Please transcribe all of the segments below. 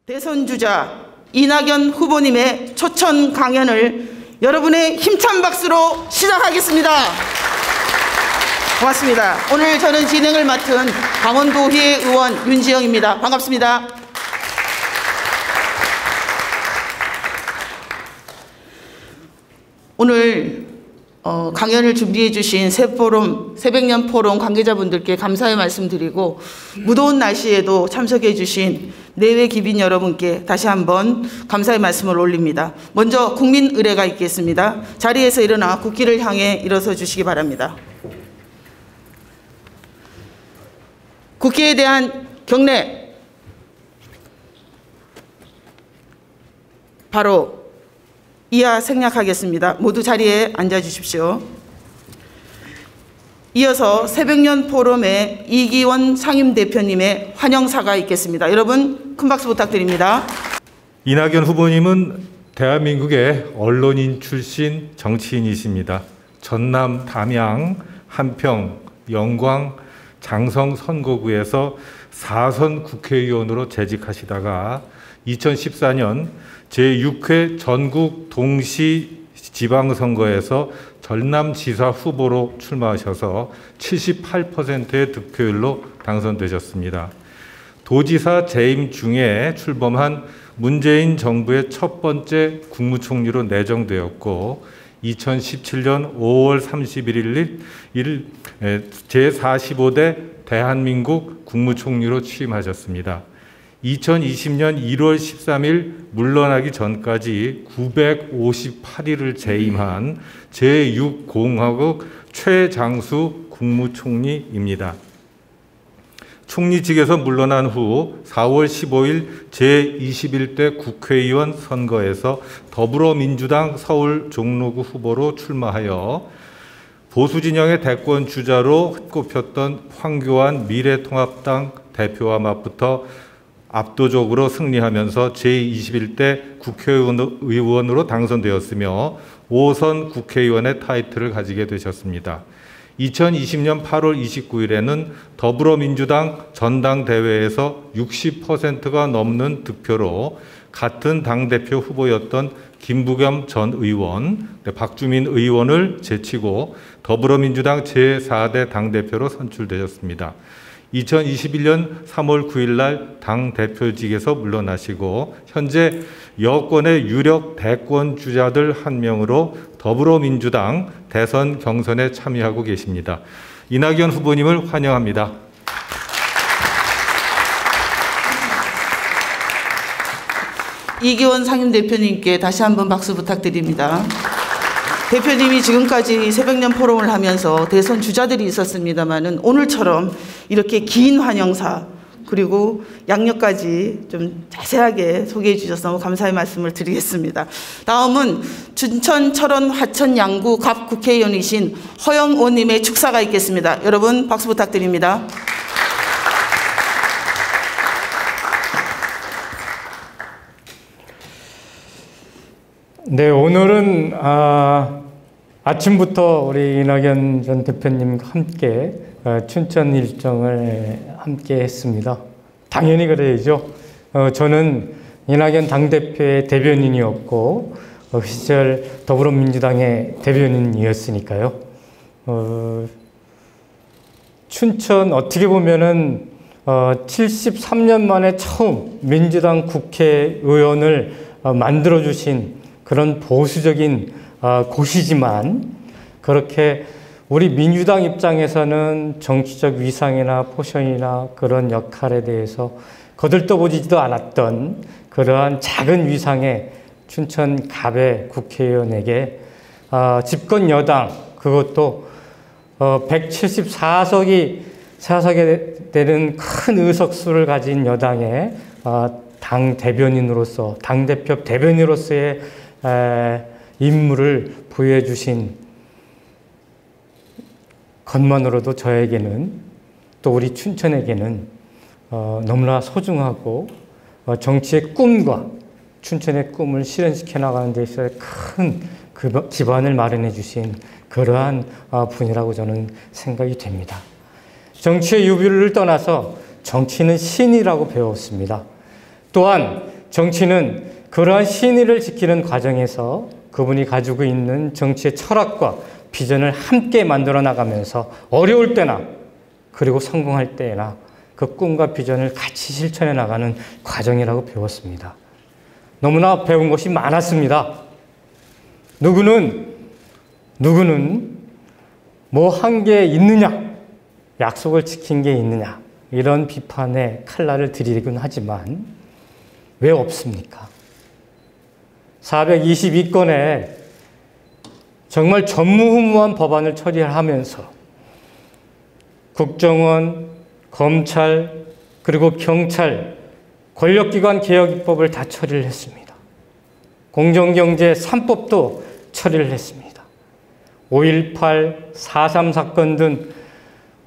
대선 주자 이낙연 후보님의 초청 강연을 여러분의 힘찬 박수로 시작하겠습니다. 고맙습니다. 오늘 저는 진행을 맡은 강원도의 의원 윤지영입니다. 반갑습니다. 오늘 강연을 준비해 주신 새백년 포럼 관계자분들께 감사의 말씀드리고, 무더운 날씨에도 참석해 주신 내외 기빈 여러분께 다시 한번 감사의 말씀을 올립니다. 먼저 국민 의례가 있겠습니다. 자리에서 일어나 국기를 향해 일어서 주시기 바랍니다. 국기에 대한 경례. 바로 이하 생략하겠습니다. 모두 자리에 앉아 주십시오. 이어서 새백년 포럼의 이기원 상임대표님의 환영사가 있겠습니다. 여러분 큰 박수 부탁드립니다. 이낙연 후보님은 대한민국의 언론인 출신 정치인이십니다. 전남 담양, 한평, 영광, 장성 선거구에서 4선 국회의원으로 재직하시다가 2014년 제6회 전국 동시 지방선거에서 전남지사 후보로 출마하셔서 78%의 득표율로 당선되셨습니다. 도지사 재임 중에 출범한 문재인 정부의 첫 번째 국무총리로 내정되었고, 2017년 5월 31일 제45대 대한민국 국무총리로 취임하셨습니다. 2020년 1월 13일 물러나기 전까지 958일을 재임한 제6공화국 최장수 국무총리입니다. 총리직에서 물러난 후 4월 15일 제21대 국회의원 선거에서 더불어민주당 서울 종로구 후보로 출마하여 보수진영의 대권 주자로 꼽혔던 황교안 미래통합당 대표와 맞붙어 압도적으로 승리하면서 제21대 국회의원으로 당선되었으며 5선 국회의원의 타이틀을 가지게 되셨습니다. 2020년 8월 29일에는 더불어민주당 전당대회에서 60%가 넘는 득표로 같은 당대표 후보였던 김부겸 전 의원, 박주민 의원을 제치고 더불어민주당 제4대 당대표로 선출되셨습니다. 2021년 3월 9일 날 당대표직에서 물러나시고 현재 여권의 유력 대권 주자들 한 명으로 더불어민주당 대선 경선에 참여하고 계십니다. 이낙연 후보님을 환영합니다. 이기원 상임대표님께 다시 한번 박수 부탁드립니다. 대표님이 지금까지 새백년 포럼을 하면서 대선 주자들이 있었습니다마는 오늘처럼 이렇게 긴 환영사 그리고 양력까지 좀 자세하게 소개해 주셔서 너무 감사의 말씀을 드리겠습니다. 다음은 춘천, 철원, 화천, 양구 갑 국회의원이신 허영 의원님의 축사가 있겠습니다. 여러분 박수 부탁드립니다. 네, 오늘은 아침부터 우리 이낙연 전 대표님과 함께 춘천 일정을 함께 했습니다. 당연히 그래야죠. 저는 이낙연 당대표의 대변인이었고 그 시절 더불어민주당의 대변인이었으니까요. 춘천 어떻게 보면은 73년 만에 처음 민주당 국회의원을 만들어주신 그런 보수적인 곳이지만, 그렇게 우리 민주당 입장에서는 정치적 위상이나 포션이나 그런 역할에 대해서 거들떠보지도 않았던 그러한 작은 위상의 춘천 갑의 국회의원에게 집권 여당, 그것도 174석이 사석에 되는 큰 의석수를 가진 여당의 당 대변인으로서, 당대표 대변인으로서의 임무를 부여해 주신 것만으로도 저에게는, 또 우리 춘천에게는 너무나 소중하고 정치의 꿈과 춘천의 꿈을 실현시켜 나가는 데 있어서 큰 기반을 마련해 주신 그러한 분이라고 저는 생각이 됩니다. 정치의 유비를 떠나서 정치는 신이라고 배웠습니다. 또한 정치는 그러한 신의를 지키는 과정에서 그분이 가지고 있는 정치의 철학과 비전을 함께 만들어 나가면서 어려울 때나 그리고 성공할 때나 그 꿈과 비전을 같이 실천해 나가는 과정이라고 배웠습니다. 너무나 배운 것이 많았습니다. 누구는 뭐 한 게 있느냐, 약속을 지킨 게 있느냐, 이런 비판의 칼날을 들이긴 하지만 왜 없습니까? 422건의 정말 전무후무한 법안을 처리하면서 국정원, 검찰, 그리고 경찰, 권력기관 개혁 입법을 다 처리를 했습니다. 공정경제 3법도 처리를 했습니다. 5.18, 4.3 사건 등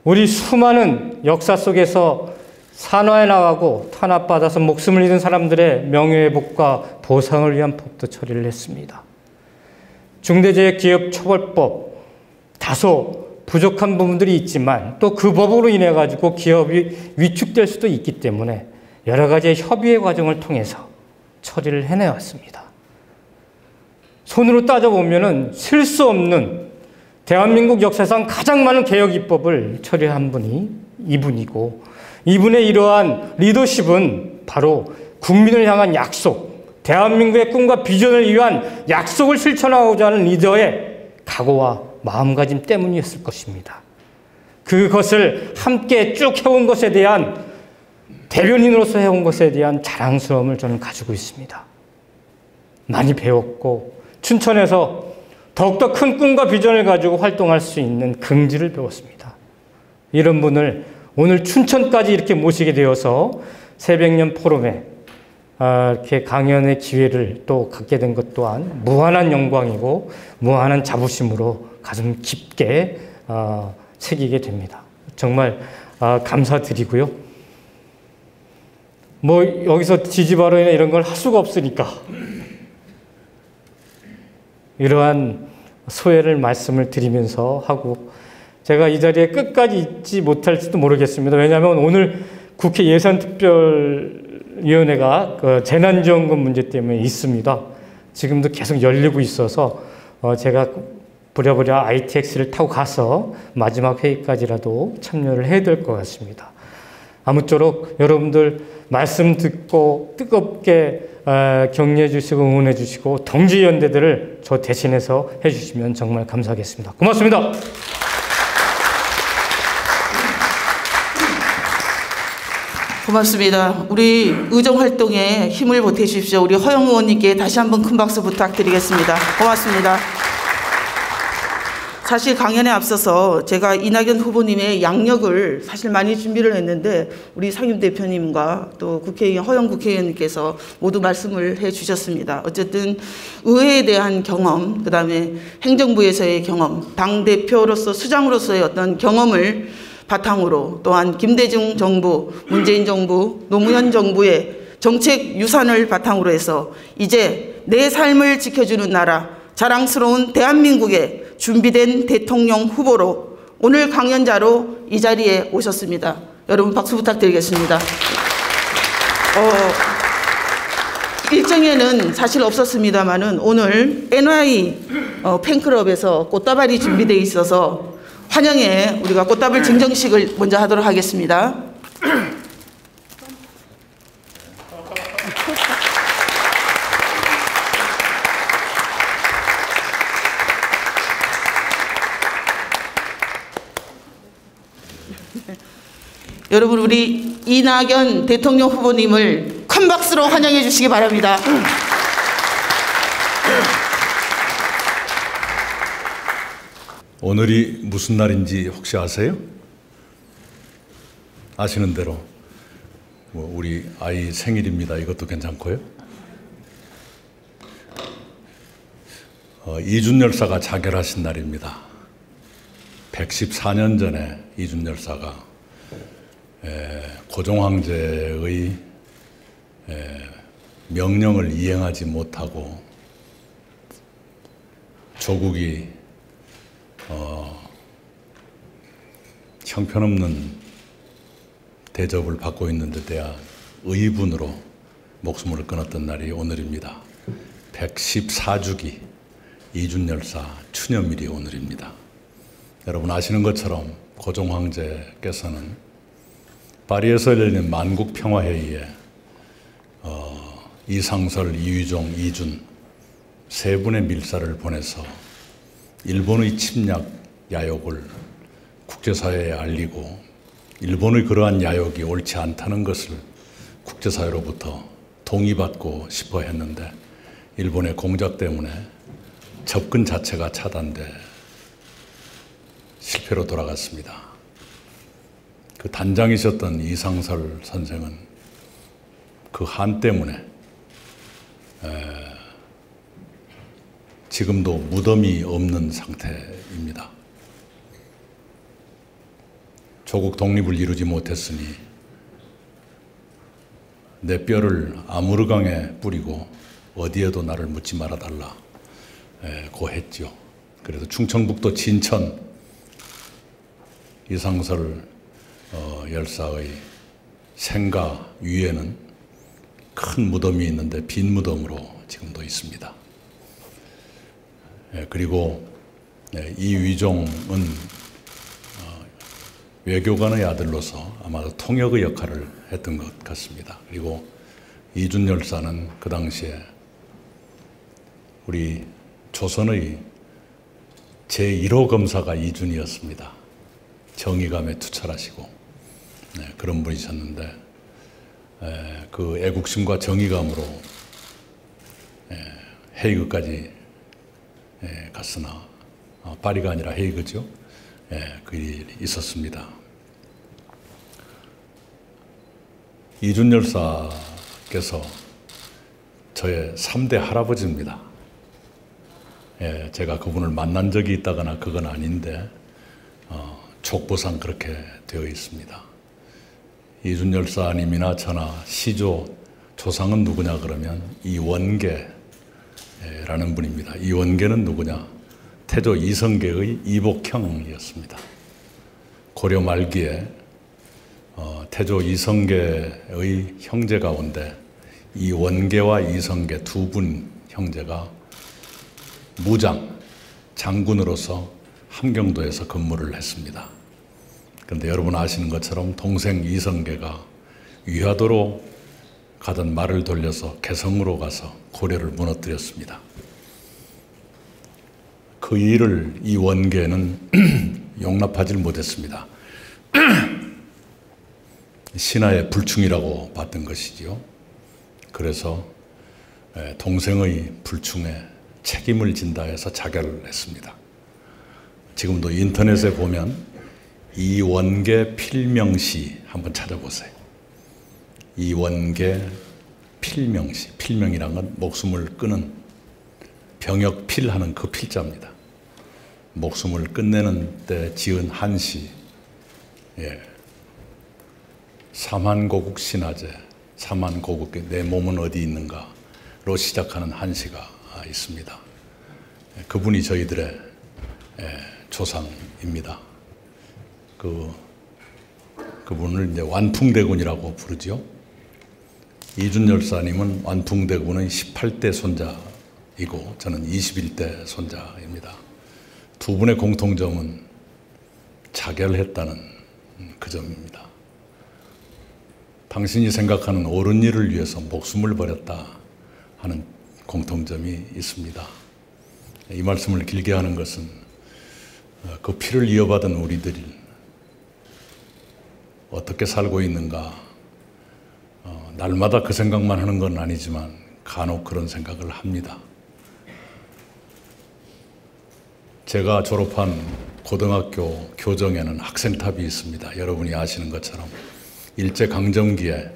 우리 수많은 역사 속에서 산화해 나가고 탄압받아서 목숨을 잃은 사람들의 명예회복과 보상을 위한 법도 처리를 했습니다. 중대재해기업처벌법, 다소 부족한 부분들이 있지만 또 그 법으로 인해 가지고 기업이 위축될 수도 있기 때문에 여러 가지의 협의의 과정을 통해서 처리를 해내왔습니다. 손으로 따져보면 셀 수 없는 대한민국 역사상 가장 많은 개혁 입법을 처리한 분이 이분이고, 이분의 이러한 리더십은 바로 국민을 향한 약속, 대한민국의 꿈과 비전을 위한 약속을 실천하고자 하는 리더의 각오와 마음가짐 때문이었을 것입니다. 그것을 함께 쭉 해온 것에 대한, 대변인으로서 해온 것에 대한 자랑스러움을 저는 가지고 있습니다. 많이 배웠고 춘천에서 더욱더 큰 꿈과 비전을 가지고 활동할 수 있는 긍지를 배웠습니다. 이런 분을 오늘 춘천까지 이렇게 모시게 되어서 새백년 포럼에 이렇게 강연의 기회를 또 갖게 된 것 또한 무한한 영광이고 무한한 자부심으로 가슴 깊게 새기게 됩니다. 정말 감사드리고요. 뭐 여기서 지지 발언이나 이런 걸 할 수가 없으니까 이러한 소회를 말씀을 드리면서 하고, 제가 이 자리에 끝까지 있지 못할지도 모르겠습니다. 왜냐하면 오늘 국회 예산특별위원회가 그 재난지원금 문제 때문에 있습니다. 지금도 계속 열리고 있어서 제가 부랴부랴 ITX를 타고 가서 마지막 회의까지라도 참여를 해야 될 것 같습니다. 아무쪼록 여러분들 말씀 듣고 뜨겁게 격려해 주시고 응원해 주시고 동지연대들을 저 대신해서 해 주시면 정말 감사하겠습니다. 고맙습니다. 고맙습니다. 우리 의정활동에 힘을 보태주십시오. 우리 허영 의원님께 다시 한번 큰 박수 부탁드리겠습니다. 고맙습니다. 사실 강연에 앞서서 제가 이낙연 후보님의 양력을 사실 많이 준비를 했는데 우리 상임 대표님과 또 국회의원 허영 국회의원님께서 모두 말씀을 해 주셨습니다. 어쨌든 의회에 대한 경험, 그다음에 행정부에서의 경험, 당대표로서 수장으로서의 어떤 경험을 바탕으로, 또한 김대중 정부, 문재인 정부, 노무현 정부의 정책 유산을 바탕으로 해서 이제 내 삶을 지켜주는 나라, 자랑스러운 대한민국의 준비된 대통령 후보로 오늘 강연자로 이 자리에 오셨습니다. 여러분 박수 부탁드리겠습니다. 일정에는 사실 없었습니다만은 오늘 NY 팬클럽에서 꽃다발이 준비되어 있어서 환영에 우리가 꽃다발 증정식을 먼저 하도록 하겠습니다. 여러분, 우리 이낙연 대통령 후보님을 큰 박수로 환영해 주시기 바랍니다. 오늘이 무슨 날인지 혹시 아세요? 아시는 대로 우리 아이 생일입니다. 이것도 괜찮고요. 이준 열사가 자결하신 날입니다. 114년 전에 이준 열사가 고종 황제의 명령을 이행하지 못하고 조국이 형편없는 대접을 받고 있는 데 대한 의분으로 목숨을 끊었던 날이 오늘입니다. 114주기 이준열사 추념일이 오늘입니다. 여러분 아시는 것처럼 고종 황제께서는 파리에서 열린 만국평화회의에 이상설, 이휘종, 이준 세 분의 밀사를 보내서 일본의 침략 야욕을 국제사회에 알리고 일본의 그러한 야욕이 옳지 않다는 것을 국제사회로부터 동의받고 싶어 했는데 일본의 공작 때문에 접근 자체가 차단돼 실패로 돌아갔습니다. 그 단장이셨던 이상설 선생은 그 한 때문에 지금도 무덤이 없는 상태입니다. 조국 독립을 이루지 못했으니 내 뼈를 아무르강에 뿌리고 어디에도 나를 묻지 말아달라 고 했죠. 그래서 충청북도 진천 이상설 열사의 생가 위에는 큰 무덤이 있는데 빈 무덤으로 지금도 있습니다. 그리고 이휘종은 외교관의 아들로서 아마 통역의 역할을 했던 것 같습니다. 그리고 이준열사는 그 당시에 우리 조선의 제1호 검사가 이준이었습니다. 정의감에 투철하시고 그런 분이셨는데 그 애국심과 정의감으로 헤이그까지 갔으나 파리가 아니라 헤이그죠. 그 일이 있었습니다. 이준열사께서 저의 3대 할아버지입니다. 제가 그분을 만난 적이 있다거나 그건 아닌데 족보상 그렇게 되어 있습니다. 이준열사님이나 저나 시조 조상은 누구냐 그러면 이원계라는 분입니다. 이원계는 누구냐? 태조 이성계의 이복형이었습니다. 고려 말기에 태조 이성계의 형제 가운데 이원계와 이성계 두 분 형제가 무장, 장군으로서 함경도에서 근무를 했습니다. 그런데 여러분 아시는 것처럼 동생 이성계가 위화도로 가던 말을 돌려서 개성으로 가서 고려를 무너뜨렸습니다. 그 일을 이원계는 용납하지 못했습니다. 신하의 불충이라고 봤던 것이지요. 그래서 동생의 불충에 책임을 진다 해서 자결을 했습니다. 지금도 인터넷에 보면 이원계 필명시 한번 찾아보세요. 이원계 필명시. 필명이란 건 목숨을 끊은 병역 필하는 그 필자입니다. 목숨을 끝내는 때 지은 한시. 사만고국 신화제, 사만고국의 내 몸은 어디 있는가로 시작하는 한시가 있습니다. 그분이 저희들의 조상입니다. 그분을 이제 완풍대군이라고 부르죠. 이준열사님은 완풍대군의 18대 손자이고 저는 21대 손자입니다. 두 분의 공통점은 자결했다는 그 점입니다. 당신이 생각하는 옳은 일을 위해서 목숨을 버렸다 하는 공통점이 있습니다. 이 말씀을 길게 하는 것은 그 피를 이어받은 우리들이 어떻게 살고 있는가, 날마다 그 생각만 하는 건 아니지만 간혹 그런 생각을 합니다. 제가 졸업한 고등학교 교정에는 학생탑이 있습니다. 여러분이 아시는 것처럼 일제강점기에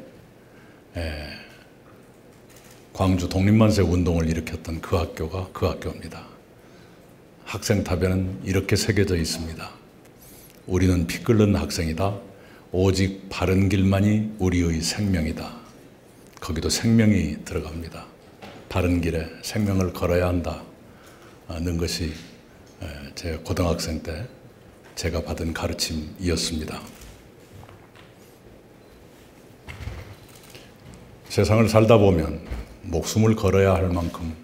광주 독립만세 운동을 일으켰던 그 학교가 그 학교입니다. 학생탑에는 이렇게 새겨져 있습니다. 우리는 피 끓는 학생이다. 오직 바른 길만이 우리의 생명이다. 거기도 생명이 들어갑니다. 바른 길에 생명을 걸어야 한다는 것이 제 고등학생 때 제가 받은 가르침이었습니다. 세상을 살다 보면 목숨을 걸어야 할 만큼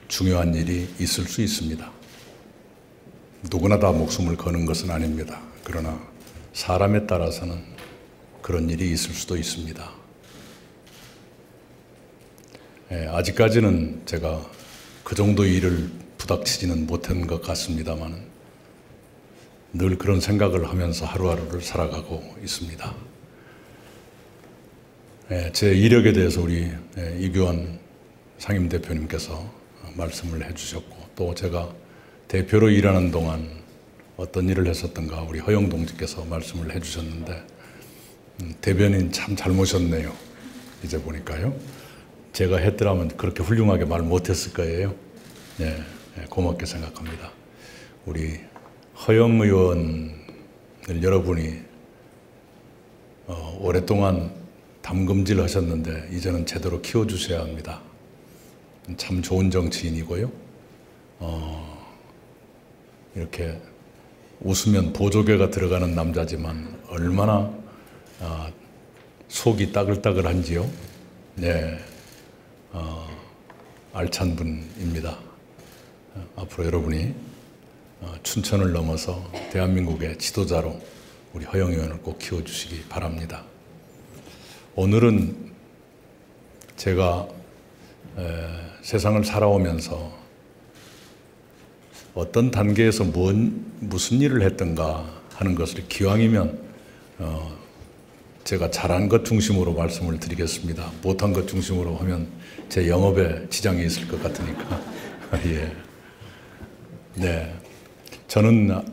중요한 일이 있을 수 있습니다. 누구나 다 목숨을 거는 것은 아닙니다. 그러나 사람에 따라서는 그런 일이 있을 수도 있습니다. 아직까지는 제가 그 정도 일을 부닥치지는 못한 것 같습니다만 늘 그런 생각을 하면서 하루하루를 살아가고 있습니다. 제 이력에 대해서 우리 이규환 상임대표님께서 말씀을 해주셨고, 또 제가 대표로 일하는 동안 어떤 일을 했었던가 우리 허영 동지께서 말씀을 해주셨는데, 대변인 참 잘 모셨네요. 이제 보니까요. 제가 했더라면 그렇게 훌륭하게 말 못했을 거예요. 네, 고맙게 생각합니다. 우리 허영 의원을 여러분이 오랫동안 담금질 하셨는데 이제는 제대로 키워주셔야 합니다. 참 좋은 정치인이고요. 이렇게 웃으면 보조개가 들어가는 남자지만 얼마나 속이 따글따글한지요. 네, 알찬 분입니다. 앞으로 여러분이 춘천을 넘어서 대한민국의 지도자로 우리 허영 의원을 꼭 키워주시기 바랍니다. 오늘은 제가 세상을 살아오면서 어떤 단계에서 무슨 일을 했던가 하는 것을 기왕이면 제가 잘한 것 중심으로 말씀을 드리겠습니다. 못한 것 중심으로 하면 제 영업에 지장이 있을 것 같으니까. 예. 네. 저는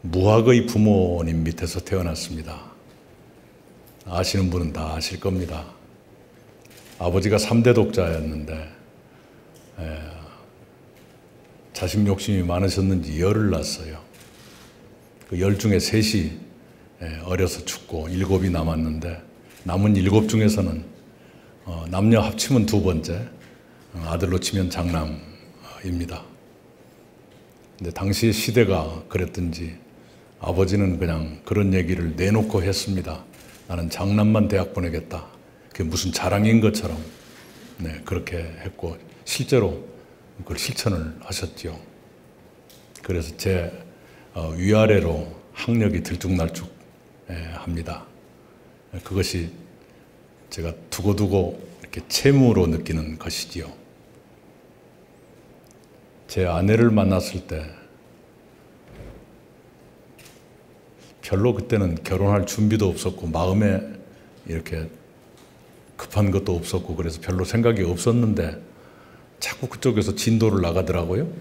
무학의 부모님 밑에서 태어났습니다. 아시는 분은 다 아실 겁니다. 아버지가 3대 독자였는데 자식 욕심이 많으셨는지 열을 낳았어요. 그 열 중에 셋이 어려서 죽고 7이 남았는데, 남은 7 중에서는 남녀 합치면 2번째, 아들로 치면 장남입니다. 근데 당시 시대가 그랬든지 아버지는 그냥 그런 얘기를 내놓고 했습니다. 나는 장남만 대학 보내겠다. 그게 무슨 자랑인 것처럼 그렇게 했고, 실제로 그걸 실천을 하셨죠. 그래서 제 위아래로 학력이 들쭉날쭉 합니다. 그것이 제가 두고두고 이렇게 채무로 느끼는 것이지요. 제 아내를 만났을 때 별로 그때는 결혼할 준비도 없었고 마음에 이렇게 급한 것도 없었고 그래서 별로 생각이 없었는데 자꾸 그쪽에서 진도를 나가더라고요.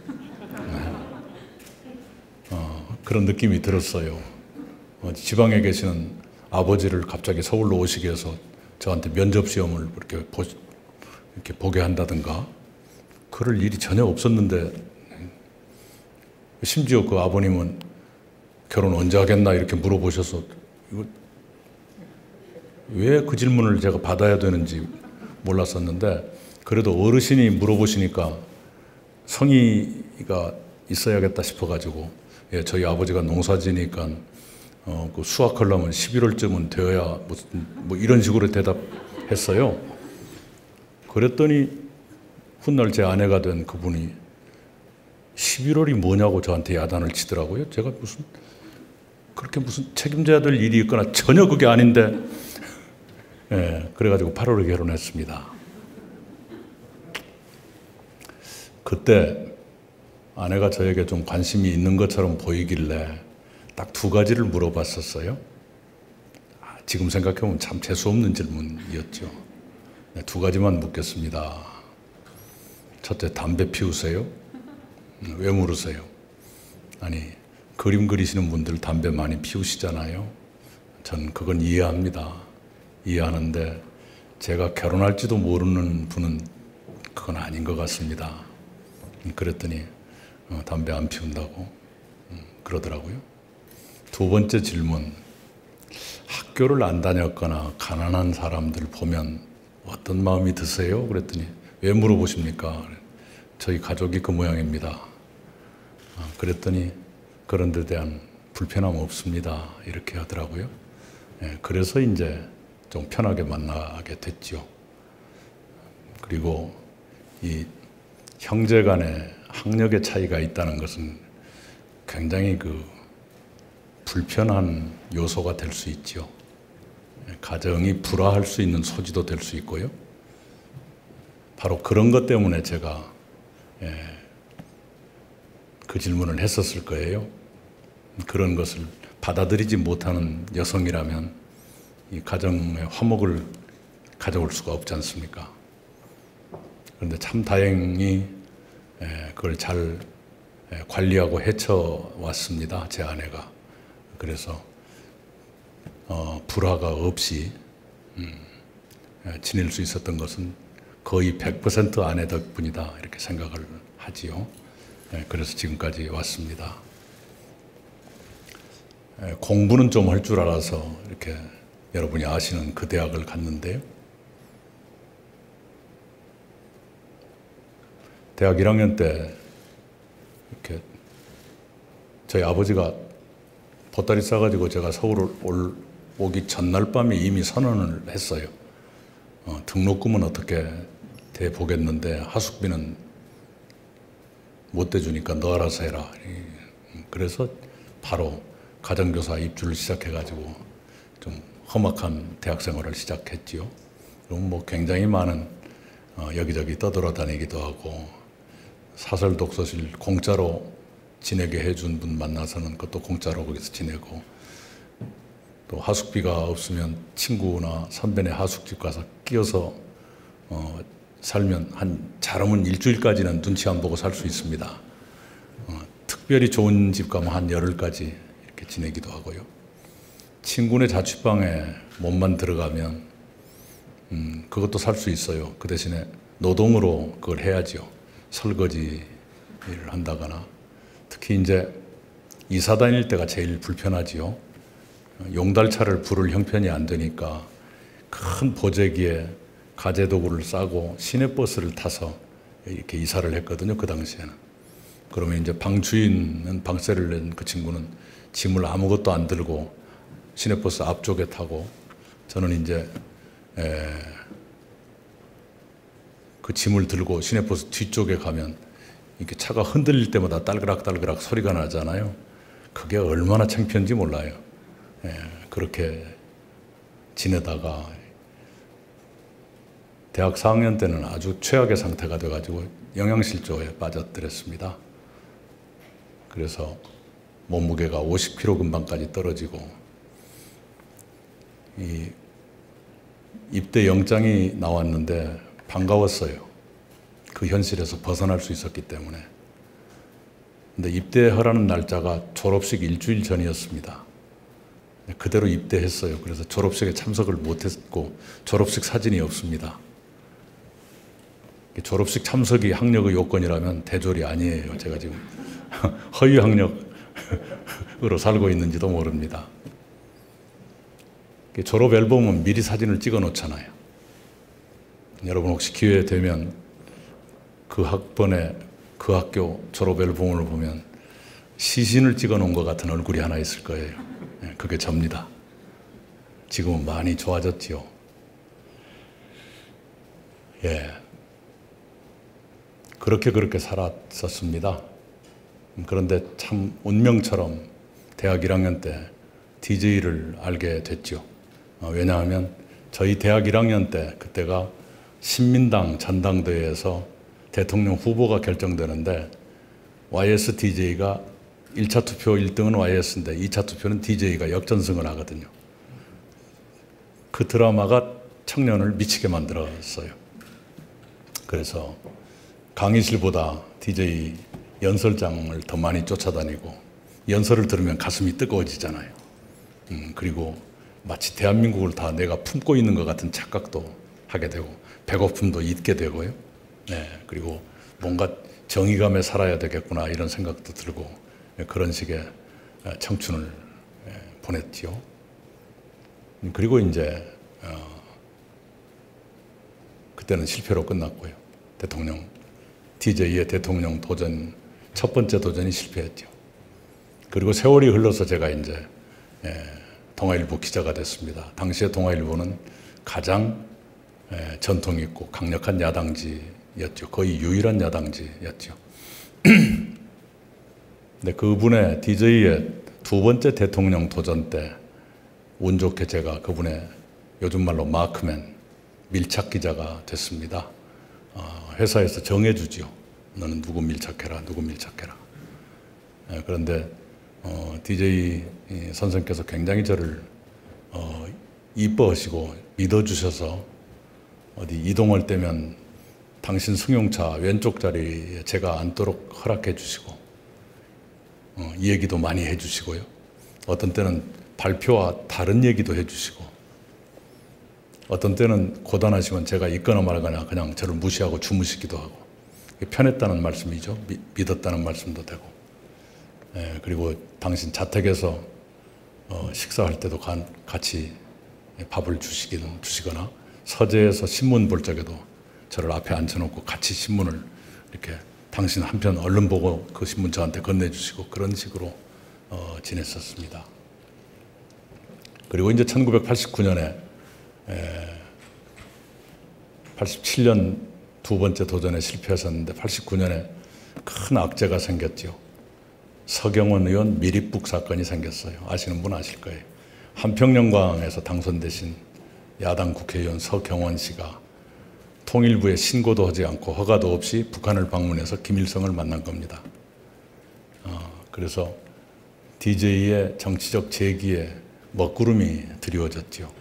그런 느낌이 들었어요. 지방에 계시는 아버지를 갑자기 서울로 오시게 해서 저한테 면접 시험을 이렇게 보게 한다든가 그럴 일이 전혀 없었는데, 심지어 그 아버님은 결혼 언제 하겠나 이렇게 물어보셔서 왜 그 질문을 제가 받아야 되는지 몰랐었는데, 그래도 어르신이 물어보시니까 성의가 있어야겠다 싶어가지고, 저희 아버지가 농사지니까 그 수확하려면 11월쯤은 되어야 뭐 이런 식으로 대답했어요. 그랬더니 훗날 제 아내가 된 그분이 11월이 뭐냐고 저한테 야단을 치더라고요. 제가 그렇게 무슨 책임져야 될 일이 있거나 전혀 그게 아닌데, 그래가지고 8월에 결혼했습니다. 그때 아내가 저에게 좀 관심이 있는 것처럼 보이길래 딱 2가지를 물어봤었어요. 지금 생각해보면 참 재수없는 질문이었죠. 2가지만 묻겠습니다. 첫째, 담배 피우세요? 왜 물으세요? 아니, 그림 그리시는 분들 담배 많이 피우시잖아요. 전 그건 이해합니다. 이해하는데 제가 결혼할지도 모르는 분은 그건 아닌 것 같습니다. 그랬더니 담배 안 피운다고 그러더라고요. 2번째 질문, 학교를 안 다녔거나 가난한 사람들 보면 어떤 마음이 드세요? 그랬더니 왜 물어보십니까? 저희 가족이 그 모양입니다. 그랬더니 그런 데 대한 불편함 없습니다. 이렇게 하더라고요. 그래서 이제 좀 편하게 만나게 됐죠. 그리고 이 형제 간에 학력의 차이가 있다는 것은 굉장히 불편한 요소가 될 수 있죠. 가정이 불화할 수 있는 소지도 될 수 있고요. 바로 그런 것 때문에 제가 그 질문을 했었을 거예요. 그런 것을 받아들이지 못하는 여성이라면 이 가정의 화목을 가져올 수가 없지 않습니까? 그런데 참 다행히 그걸 잘 관리하고 헤쳐왔습니다. 제 아내가. 그래서 불화가 없이 지낼 수 있었던 것은 거의 100% 아내 덕분이다 이렇게 생각을 하지요. 그래서 지금까지 왔습니다. 공부는 좀 할 줄 알아서 이렇게 여러분이 아시는 그 대학을 갔는데요. 대학 1학년 때 이렇게 저희 아버지가 보따리 싸가지고 제가 서울 오기 전날 밤에 이미 선언을 했어요. 등록금은 어떻게 대보겠는데 하숙비는 못 대주니까 너 알아서 해라. 그래서 바로 가정교사 입주를 시작해가지고 좀 험악한 대학 생활을 시작했지요. 그럼 뭐 굉장히 많은 여기저기 떠돌아다니기도 하고 사설 독서실 공짜로 지내게 해준 분 만나서는 그것도 공짜로 거기서 지내고 또 하숙비가 없으면 친구나 선배네 하숙집 가서 끼어서 살면 잘하면 일주일까지는 눈치 안 보고 살 수 있습니다. 특별히 좋은 집 가면 한 열흘까지 이렇게 지내기도 하고요. 친구네 자취방에 몸만 들어가면 그것도 살 수 있어요. 그 대신에 노동으로 그걸 해야죠. 설거지 일을 한다거나 특히 이제 이사 다닐 때가 제일 불편하지요. 용달차를 부를 형편이 안 되니까 큰 보재기에 가재도구를 싸고 시내버스를 타서 이렇게 이사를 했거든요. 그 당시에는. 그러면 이제 방주인은 방세를 낸 그 친구는 짐을 아무것도 안 들고 시내버스 앞쪽에 타고 저는 이제 그 짐을 들고 시내버스 뒤쪽에 가면 이렇게 차가 흔들릴 때마다 딸그락딸그락 소리가 나잖아요. 그게 얼마나 창피한지 몰라요. 그렇게 지내다가 대학 4학년 때는 아주 최악의 상태가 돼가지고 영양실조에 빠져들었습니다. 그래서 몸무게가 50kg 근방까지 떨어지고 이 입대 영장이 나왔는데 반가웠어요. 그 현실에서 벗어날 수 있었기 때문에. 근데 입대하라는 날짜가 졸업식 일주일 전이었습니다. 그대로 입대했어요. 그래서 졸업식에 참석을 못했고 졸업식 사진이 없습니다. 졸업식 참석이 학력의 요건이라면 대졸이 아니에요. 제가 지금 허위 학력으로 살고 있는지도 모릅니다. 졸업 앨범은 미리 사진을 찍어 놓잖아요. 여러분 혹시 기회 되면 그 학번에 그 학교 졸업 앨범을 보면 시신을 찍어 놓은 것 같은 얼굴이 하나 있을 거예요. 그게 접니다. 지금은 많이 좋아졌지요. 그렇게 살았었습니다. 그런데 참 운명처럼 대학 1학년 때 DJ를 알게 됐죠. 왜냐하면 저희 대학 1학년 때 그때가 신민당 전당대회에서 대통령 후보가 결정되는데 YSDJ가 1차 투표 1등은 YS인데 2차 투표는 DJ가 역전승을 하거든요. 그 드라마가 청년을 미치게 만들었어요. 그래서 강의실보다 DJ 연설장을 더 많이 쫓아다니고 연설을 들으면 가슴이 뜨거워지잖아요. 그리고 마치 대한민국을 다 내가 품고 있는 것 같은 착각도 하게 되고 배고픔도 잊게 되고요. 그리고 뭔가 정의감에 살아야 되겠구나 이런 생각도 들고 그런 식의 청춘을 보냈지요. 그리고 이제 그때는 실패로 끝났고요. DJ의 대통령 도전 첫 번째 도전이 실패했죠. 그리고 세월이 흘러서 제가 이제 동아일보 기자가 됐습니다. 당시에 동아일보는 가장 전통 있고 강력한 야당지였죠. 거의 유일한 야당지였죠. 근데 그분의 DJ의 두 번째 대통령 도전 때 운 좋게 제가 그분의 요즘 말로 마크맨, 밀착 기자가 됐습니다. 회사에서 정해주죠. 너는 누구 밀착해라, 누구 밀착해라. 그런데 DJ 선생께서 굉장히 저를 이뻐하시고 믿어주셔서 어디 이동할 때면 당신 승용차 왼쪽 자리에 제가 앉도록 허락해 주시고 이 얘기도 많이 해 주시고요. 어떤 때는 발표와 다른 얘기도 해 주시고 어떤 때는 고단하시면 제가 있거나 말거나 그냥 저를 무시하고 주무시기도 하고 편했다는 말씀이죠. 믿었다는 말씀도 되고 그리고 당신 자택에서 식사할 때도 같이 밥을 주시거나 서재에서 신문 볼 적에도 저를 앞에 앉혀놓고 같이 신문을 이렇게 당신 한 편 얼른 보고 그 신문 저한테 건네주시고 그런 식으로 지냈었습니다. 그리고 이제 1989년에 87년 두 번째 도전에 실패하셨는데 89년에 큰 악재가 생겼죠. 서경원 의원 미립북 사건이 생겼어요. 아시는 분 아실 거예요. 한평영광에서 당선되신 야당 국회의원 서경원 씨가 통일부에 신고도 하지 않고 허가도 없이 북한을 방문해서 김일성을 만난 겁니다. 그래서 DJ의 정치적 재기에 먹구름이 드리워졌죠.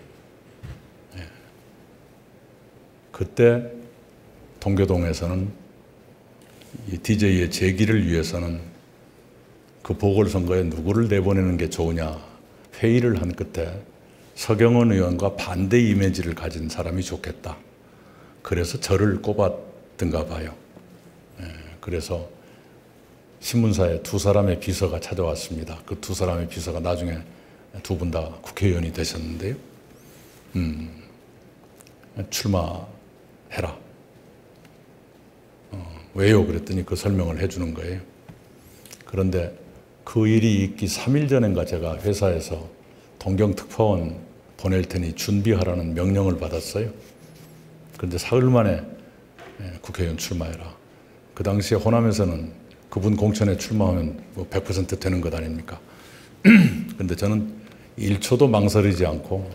그때 동교동에서는 이 DJ의 재기를 위해서는 그 보궐선거에 누구를 내보내는 게 좋으냐 회의를 한 끝에 서경원 의원과 반대 이미지를 가진 사람이 좋겠다. 그래서 저를 꼽았던가 봐요. 그래서 신문사에 두 사람의 비서가 찾아왔습니다. 그 두 사람의 비서가 나중에 두 분 다 국회의원이 되셨는데요. 출마해라. 왜요? 그랬더니 그 설명을 해주는 거예요. 그런데 그 일이 있기 3일 전인가 제가 회사에서 동경특파원 보낼 테니 준비하라는 명령을 받았어요. 그런데 사흘 만에 국회의원 출마해라. 그 당시에 호남에서는 그분 공천에 출마하면 뭐 100% 되는 것 아닙니까? 그런데 저는 1초도 망설이지 않고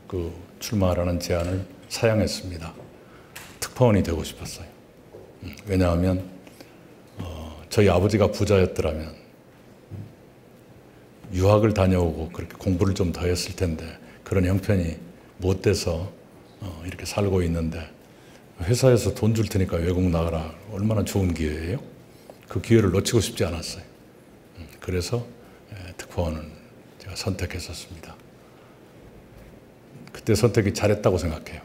그 출마하라는 제안을 사양했습니다. 특파원이 되고 싶었어요. 왜냐하면 저희 아버지가 부자였더라면 유학을 다녀오고 그렇게 공부를 좀 더 했을 텐데 그런 형편이 못 돼서 이렇게 살고 있는데 회사에서 돈 줄 테니까 외국 나가라. 얼마나 좋은 기회예요? 그 기회를 놓치고 싶지 않았어요. 그래서 특파원을 제가 선택했었습니다. 그때 선택이 잘했다고 생각해요.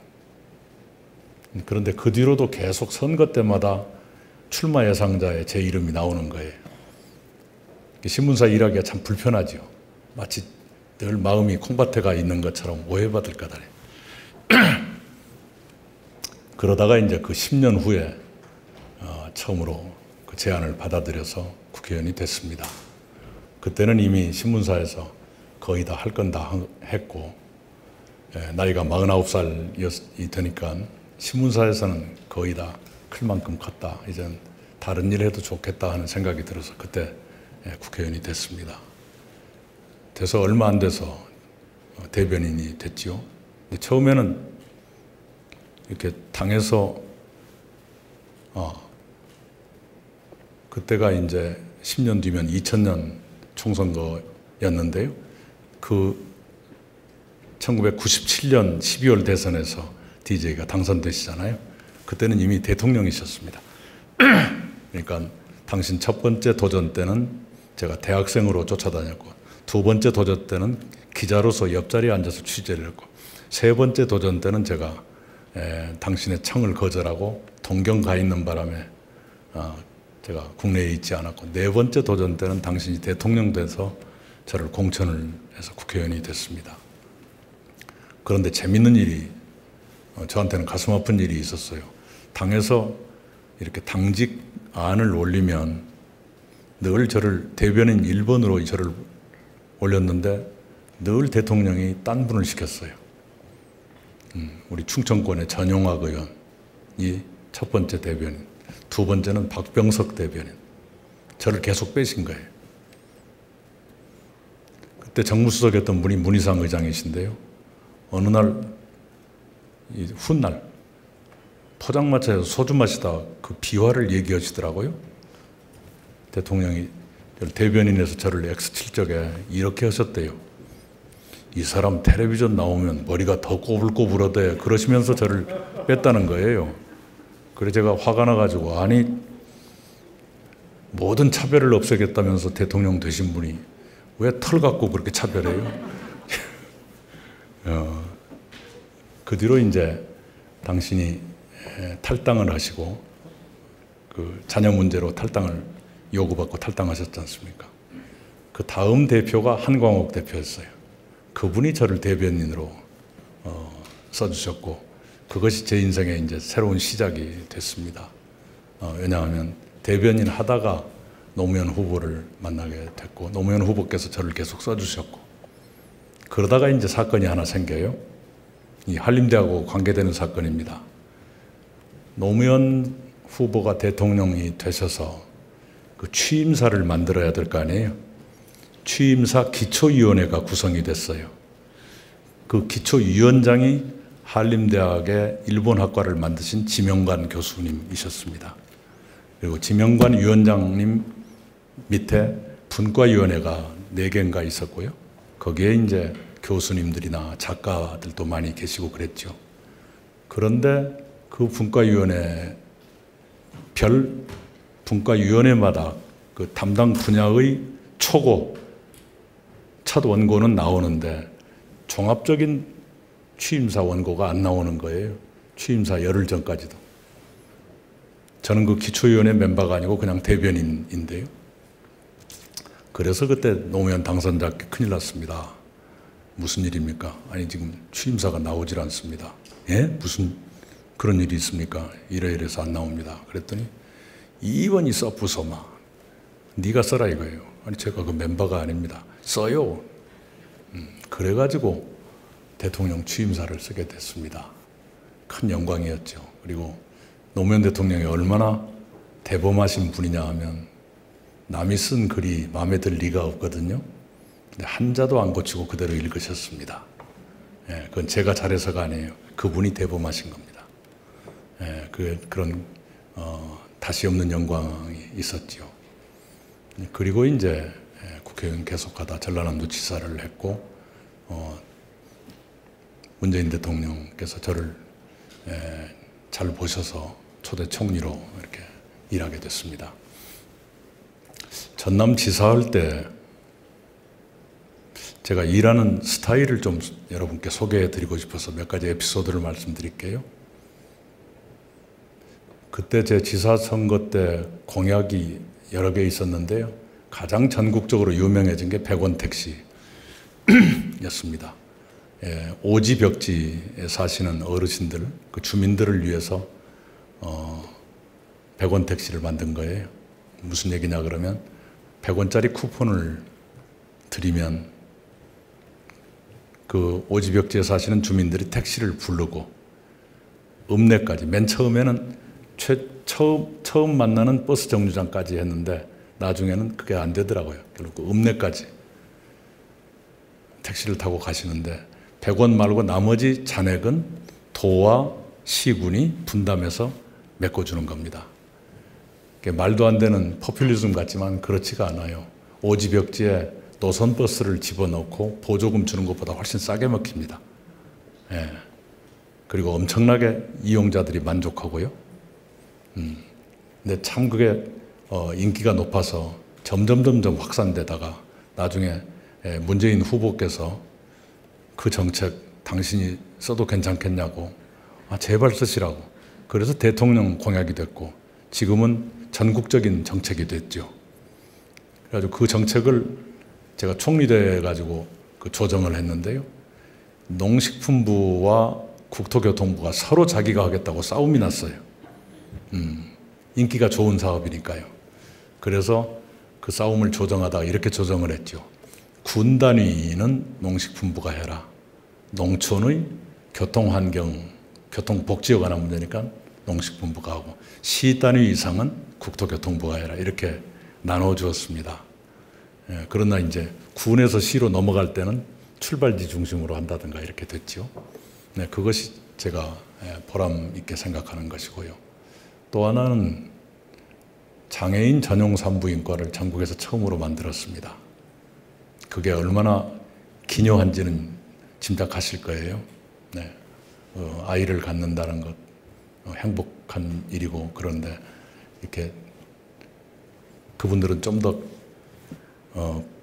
그런데 그 뒤로도 계속 선거 때마다 출마 예상자에 제 이름이 나오는 거예요. 신문사 일하기가 참 불편하죠. 마치 늘 마음이 콩밭에가 있는 것처럼 오해받을 까다래. 그러다가 이제 그 10년 후에 처음으로 그 제안을 받아들여서 국회의원이 됐습니다. 그때는 이미 신문사에서 거의 다 할 건 다 했고 나이가 49살이 되니까 신문사에서는 거의 다 클 만큼 컸다. 이젠 다른 일 해도 좋겠다 하는 생각이 들어서 그때 국회의원이 됐습니다. 돼서 얼마 안 돼서 대변인이 됐죠. 근데 처음에는 이렇게 당에서 그때가 이제 10년 뒤면 2000년 총선거였는데요. 그 1997년 12월 대선에서 DJ가 당선되시잖아요. 그때는 이미 대통령이셨습니다. 그러니까 당신 첫 번째 도전 때는 제가 대학생으로 쫓아다녔고 두 번째 도전 때는 기자로서 옆자리에 앉아서 취재를 했고 세 번째 도전 때는 제가 당신의 청을 거절하고 동경 가 있는 바람에 제가 국내에 있지 않았고 네 번째 도전 때는 당신이 대통령 돼서 저를 공천을 해서 국회의원이 됐습니다. 그런데 재밌는 일이 저한테는 가슴 아픈 일이 있었어요. 당에서 이렇게 당직안을 올리면 늘 저를 대변인 1번으로 저를 올렸는데 늘 대통령이 딴 분을 시켰어요. 우리 충청권의 전용학 의원이 첫 번째 대변인, 두 번째는 박병석 대변인. 저를 계속 빼신 거예요. 그때 정무수석이었던 분이 문희상 의장이신데요. 어느 날, 훗날 포장마차에서 소주 마시다 그 비화를 얘기하시더라고요. 대통령이 대변인에서 저를 X7적에 이렇게 하셨대요. 이 사람 텔레비전 나오면 머리가 더 꼬불꼬불하대. 그러시면서 저를 뺐다는 거예요. 그래서 제가 화가 나가지고, 아니 모든 차별을 없애겠다면서 대통령 되신 분이 왜 털 갖고 그렇게 차별해요? 그 뒤로 이제 당신이 탈당을 하시고 그 자녀 문제로 탈당을 요구받고 탈당하셨지 않습니까? 그 다음 대표가 한광옥 대표였어요. 그분이 저를 대변인으로 써주셨고, 그것이 제 인생의 이제 새로운 시작이 됐습니다. 왜냐하면 대변인 하다가 노무현 후보를 만나게 됐고, 노무현 후보께서 저를 계속 써주셨고, 그러다가 이제 사건이 하나 생겨요. 이 한림대하고 관계되는 사건입니다. 노무현 후보가 대통령이 되셔서 그 취임사를 만들어야 될 거 아니에요. 취임사 기초위원회가 구성이 됐어요. 그 기초위원장이 한림대학의 일본학과를 만드신 지명관 교수님이셨습니다. 그리고 지명관 위원장님 밑에 분과위원회가 4개인가 있었고요. 거기에 이제 교수님들이나 작가들도 많이 계시고 그랬죠. 그런데 그 분과위원회 별 분과위원회마다 그 담당 분야의 초고 첫 원고는 나오는데 종합적인 취임사 원고가 안 나오는 거예요. 취임사 열흘 전까지도. 저는 그 기초위원회 멤버가 아니고 그냥 대변인인데요. 그래서 그때 노무현 당선자께 큰일 났습니다. 무슨 일입니까? 아니 지금 취임사가 나오질 않습니다. 예? 무슨 그런 일이 있습니까? 이래서 안 나옵니다. 그랬더니 이번이 써 부서마. 네가 써라 이거예요. 아니 제가 그 멤버가 아닙니다. 써요. 그래가지고 대통령 취임사를 쓰게 됐습니다. 큰 영광이었죠. 그리고 노무현 대통령이 얼마나 대범하신 분이냐 하면 남이 쓴 글이 마음에 들 리가 없거든요. 근데 한자도 안 고치고 그대로 읽으셨습니다. 예, 그건 제가 잘해서가 아니에요. 그분이 대범하신 겁니다. 예, 그런 다시 없는 영광이 있었죠. 그리고 이제 국회의원 계속하다 전라남도 지사를 했고 문재인 대통령께서 저를 잘 보셔서 초대 총리로 이렇게 일하게 됐습니다. 전남 지사할 때 제가 일하는 스타일을 좀 여러분께 소개해 드리고 싶어서 몇 가지 에피소드를 말씀드릴게요. 그때 제 지사 선거 때 공약이 여러 개 있었는데요. 가장 전국적으로 유명해진 게 100원 택시였습니다. 오지벽지에 사시는 어르신들, 그 주민들을 위해서 100원 택시를 만든 거예요. 무슨 얘기냐 그러면 100원짜리 쿠폰을 드리면 그 오지벽지에 사시는 주민들이 택시를 부르고 읍내까지, 맨 처음에는 처음 만나는 버스 정류장까지 했는데 나중에는 그게 안 되더라고요. 결국 그 읍내까지 택시를 타고 가시는데 100원 말고 나머지 잔액은 도와 시군이 분담해서 메꿔주는 겁니다. 말도 안 되는 포퓰리즘 같지만 그렇지가 않아요. 오지벽지에 노선버스를 집어넣고 보조금 주는 것보다 훨씬 싸게 먹힙니다. 예. 그리고 엄청나게 이용자들이 만족하고요. 근데 참 그게 인기가 높아서 점점 확산되다가 나중에 문재인 후보께서 그 정책 당신이 써도 괜찮겠냐고, 제발 쓰시라고. 그래서 대통령 공약이 됐고 지금은 전국적인 정책이 됐죠. 그래가지고 그 정책을 제가 총리돼 가지고 그 조정을 했는데요. 농식품부와 국토교통부가 서로 자기가 하겠다고 싸움이 났어요. 인기가 좋은 사업이니까요. 그래서 그 싸움을 조정하다가 이렇게 조정을 했죠. 군 단위는 농식품부가 해라. 농촌의 교통환경, 교통복지에 관한 문제니까 농식품부가 하고 시 단위 이상은 국토교통부가 해라. 이렇게 나눠주었습니다. 그러나 이제 군에서 시로 넘어갈 때는 출발지 중심으로 한다든가 이렇게 됐죠. 네, 그것이 제가 보람 있게 생각하는 것이고요. 또 하나는 장애인 전용 산부인과를 전국에서 처음으로 만들었습니다. 그게 얼마나 기묘한지는 짐작하실 거예요. 네, 아이를 갖는다는 것 행복한 일이고, 그런데 이렇게 그분들은 좀 더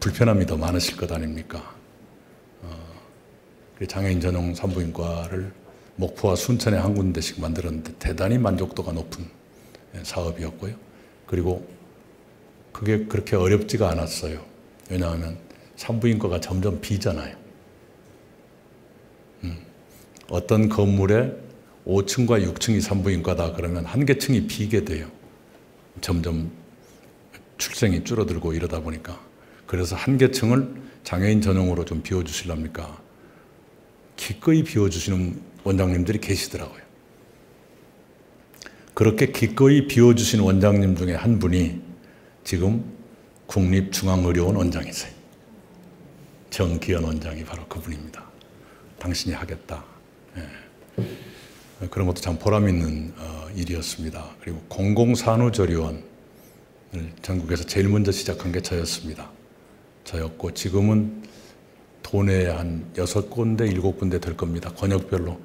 불편함이 더 많으실 것 아닙니까? 장애인 전용 산부인과를 목포와 순천에 한 군데씩 만들었는데 대단히 만족도가 높은 사업이었고요. 그리고 그게 그렇게 어렵지가 않았어요. 왜냐하면 산부인과가 점점 비잖아요. 어떤 건물에 5층과 6층이 산부인과다 그러면 한 개 층이 비게 돼요. 점점 출생이 줄어들고 이러다 보니까. 그래서 한 개 층을 장애인 전용으로 좀 비워주실랍니까? 기꺼이 비워주시는 원장님들이 계시더라고요. 그렇게 기꺼이 비워주신 원장님 중에 한 분이 지금 국립중앙의료원 원장이세요. 정기현 원장이 바로 그분입니다. 당신이 하겠다. 그런 것도 참 보람 있는 일이었습니다. 그리고 공공산후조리원을 전국에서 제일 먼저 시작한 게 저였습니다. 저였고 지금은 도내에 한 6군데, 7군데 될 겁니다. 권역별로.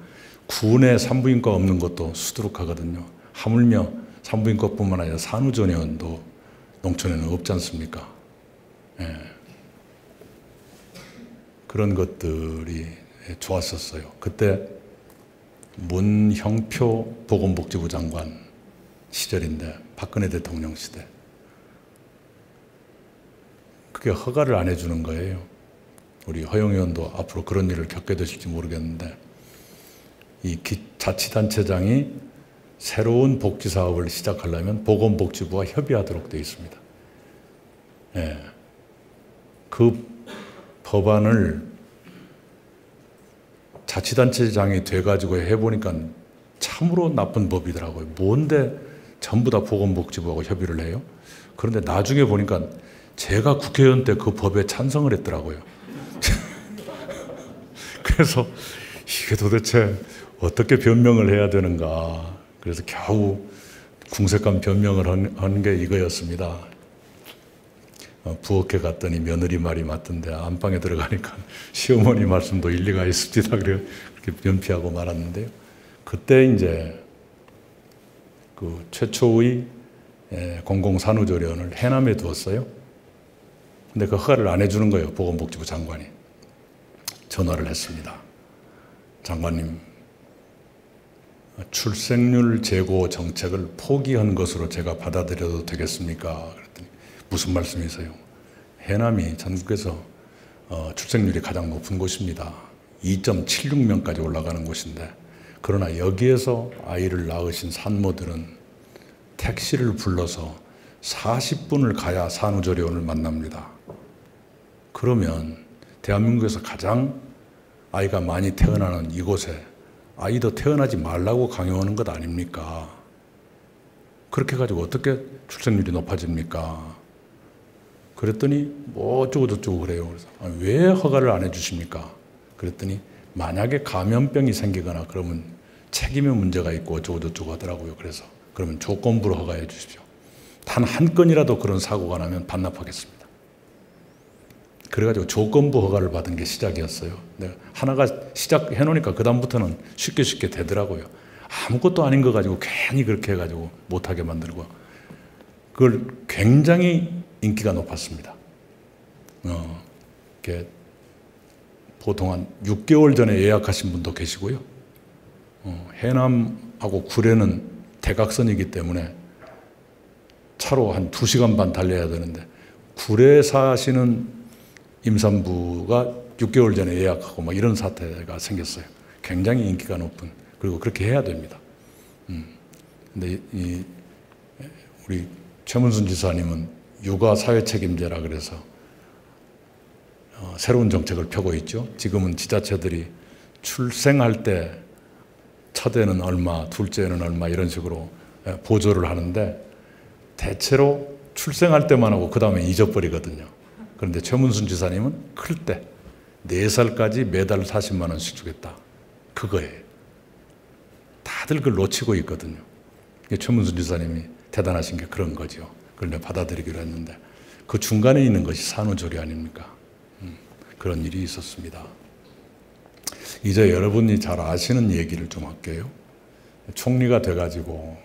군에 산부인과 없는 것도 수두룩하거든요. 하물며 산부인과뿐만 아니라 산후조리원도 농촌에는 없지 않습니까? 그런 것들이 좋았었어요. 그때 문형표 보건복지부 장관 시절인데, 박근혜 대통령 시대. 그게 허가를 안 해주는 거예요. 우리 허영 의원도 앞으로 그런 일을 겪게 되실지 모르겠는데, 이 자치단체장이 새로운 복지사업을 시작하려면 보건복지부와 협의하도록 되어 있습니다. 그 법안을 자치단체장이 돼가지고 해보니까 참으로 나쁜 법이더라고요. 뭔데 전부 다 보건복지부하고 협의를 해요? 그런데 나중에 보니까 제가 국회의원 때 그 법에 찬성을 했더라고요. 그래서 이게 도대체 어떻게 변명을 해야 되는가. 그래서 겨우 궁색한 변명을 한 게 이거였습니다. 부엌에 갔더니 며느리 말이 맞던데 안방에 들어가니까 시어머니 말씀도 일리가 있습니다. 그렇게 면피하고 말았는데요. 그때 이제 그 최초의 공공산후조리원을 해남에 두었어요. 근데 그 허가를 안 해주는 거예요. 보건복지부 장관이. 전화를 했습니다. 장관님, 출생률 제고 정책을 포기한 것으로 제가 받아들여도 되겠습니까? 그랬더니 무슨 말씀이세요? 해남이 전국에서 출생률이 가장 높은 곳입니다. 2.76명까지 올라가는 곳인데, 그러나 여기에서 아이를 낳으신 산모들은 택시를 불러서 40분을 가야 산후조리원을 만납니다. 그러면 대한민국에서 가장 아이가 많이 태어나는 이곳에 아이도 태어나지 말라고 강요하는 것 아닙니까? 그렇게 가지고 어떻게 출생률이 높아집니까? 그랬더니 뭐 어쩌고 저쩌고 그래요. 그래서 왜 허가를 안 해주십니까? 그랬더니 만약에 감염병이 생기거나 그러면 책임의 문제가 있고 어쩌고 저쩌고 하더라고요. 그래서 그러면 조건부로 허가해 주십시오. 단 한 건이라도 그런 사고가 나면 반납하겠습니다. 그래가지고 조건부 허가를 받은 게 시작이었어요. 근데 하나가 시작해 놓으니까 그 다음부터는 쉽게 되더라고요. 아무것도 아닌 거 가지고 괜히 그렇게 해가지고 못하게 만들고, 그걸 굉장히 인기가 높았습니다. 이렇게 보통 한 6개월 전에 예약하신 분도 계시고요. 해남하고 구례는 대각선이기 때문에 차로 한 2시간 반 달려야 되는데, 구례 사시는 임산부가 6개월 전에 예약하고 막 이런 사태가 생겼어요. 굉장히 인기가 높은. 그리고 그렇게 해야 됩니다. 근데 우리 최문순 지사님은 육아 사회 책임제라 그래서 새로운 정책을 펴고 있죠. 지금은 지자체들이 출생할 때 첫애는 얼마, 둘째는 얼마 이런 식으로 보조를 하는데 대체로 출생할 때만 하고 그 다음에 잊어버리거든요. 그런데 최문순 지사님은 클 때 4살까지 매달 40만 원씩 주겠다. 그거예요. 다들 그걸 놓치고 있거든요. 최문순 지사님이 대단하신 게 그런 거죠. 그걸 내가 받아들이기로 했는데 그 중간에 있는 것이 산후조리 아닙니까? 그런 일이 있었습니다. 이제 여러분이 잘 아시는 얘기를 좀 할게요. 총리가 돼가지고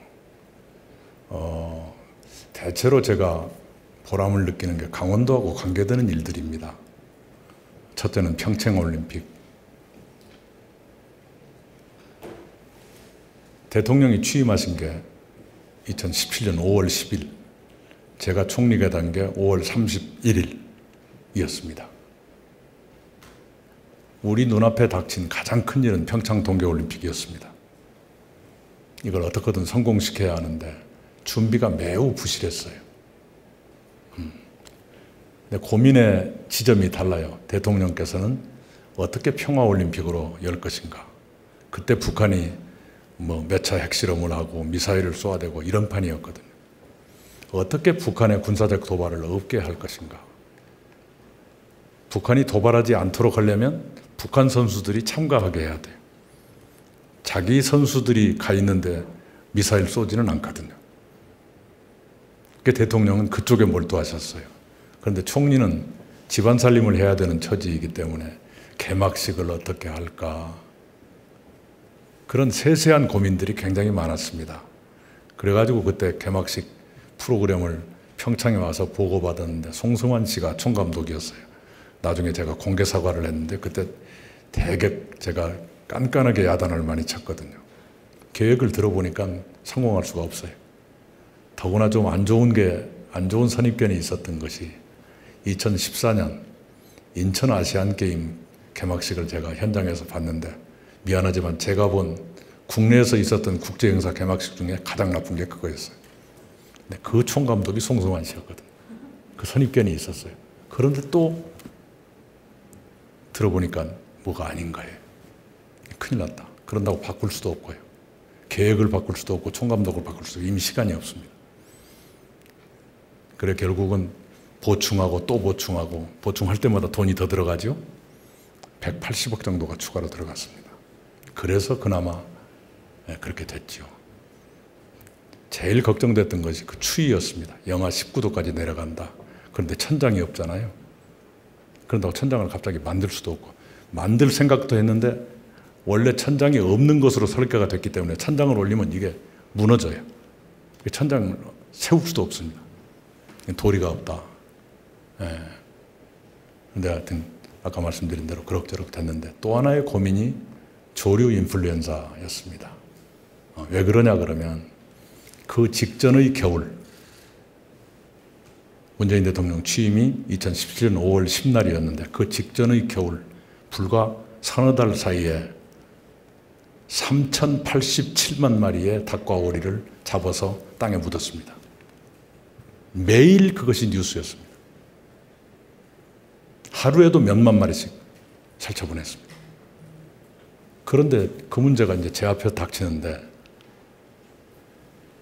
대체로 제가 보람을 느끼는 게 강원도하고 관계되는 일들입니다. 첫째는 평창올림픽. 대통령이 취임하신 게 2017년 5월 10일, 제가 총리가 된 게 5월 31일이었습니다. 우리 눈앞에 닥친 가장 큰 일은 평창 동계올림픽이었습니다. 이걸 어떻게든 성공시켜야 하는데 준비가 매우 부실했어요. 근데 고민의 지점이 달라요. 대통령께서는 어떻게 평화올림픽으로 열 것인가. 그때 북한이 몇 차 핵실험을 하고 미사일을 쏘아대고 이런 판이었거든요. 어떻게 북한의 군사적 도발을 없게 할 것인가. 북한이 도발하지 않도록 하려면 북한 선수들이 참가하게 해야 돼요. 자기 선수들이 가 있는데 미사일 쏘지는 않거든요. 대통령은 그쪽에 몰두하셨어요. 그런데 총리는 집안 살림을 해야 되는 처지이기 때문에 개막식을 어떻게 할까. 그런 세세한 고민들이 굉장히 많았습니다. 그래가지고 그때 개막식 프로그램을 평창에 와서 보고받았는데 송승환 씨가 총감독이었어요. 나중에 제가 공개 사과를 했는데 그때 되게 제가 깐깐하게 야단을 많이 쳤거든요. 계획을 들어보니까 성공할 수가 없어요. 더구나 좀 안 좋은 선입견이 있었던 것이 2014년 인천 아시안게임 개막식을 제가 현장에서 봤는데 미안하지만 제가 본 국내에서 있었던 국제행사 개막식 중에 가장 나쁜 게 그거였어요. 근데 그 총감독이 송승환 씨였거든요. 그 선입견이 있었어요. 그런데 또 들어보니까 뭐가 아닌 거예요. 큰일 났다. 그런다고 바꿀 수도 없고요. 계획을 바꿀 수도 없고 총감독을 바꿀 수도 없고 이미 시간이 없습니다. 그래 결국은 보충하고 또 보충하고 보충할 때마다 돈이 더 들어가죠. 180억 정도가 추가로 들어갔습니다. 그래서 그나마 그렇게 됐죠. 제일 걱정됐던 것이 그 추위였습니다. 영하 19도까지 내려간다. 그런데 천장이 없잖아요. 그런다고 천장을 갑자기 만들 수도 없고 만들 생각도 했는데 원래 천장이 없는 것으로 설계가 됐기 때문에 천장을 올리면 이게 무너져요. 천장을 세울 수도 없습니다. 도리가 없다. 근데 하여튼 아까 말씀드린 대로 그럭저럭 됐는데 또 하나의 고민이 조류 인플루엔자였습니다. 왜 그러냐 그러면 그 직전의 겨울 문재인 대통령 취임이 2017년 5월 10날이었는데 그 직전의 겨울 불과 서너 달 사이에 3,087만 마리의 닭과 오리를 잡아서 땅에 묻었습니다. 매일 그것이 뉴스였습니다. 하루에도 몇만 마리씩 살처분했습니다. 그런데 그 문제가 이제 제 앞에 닥치는데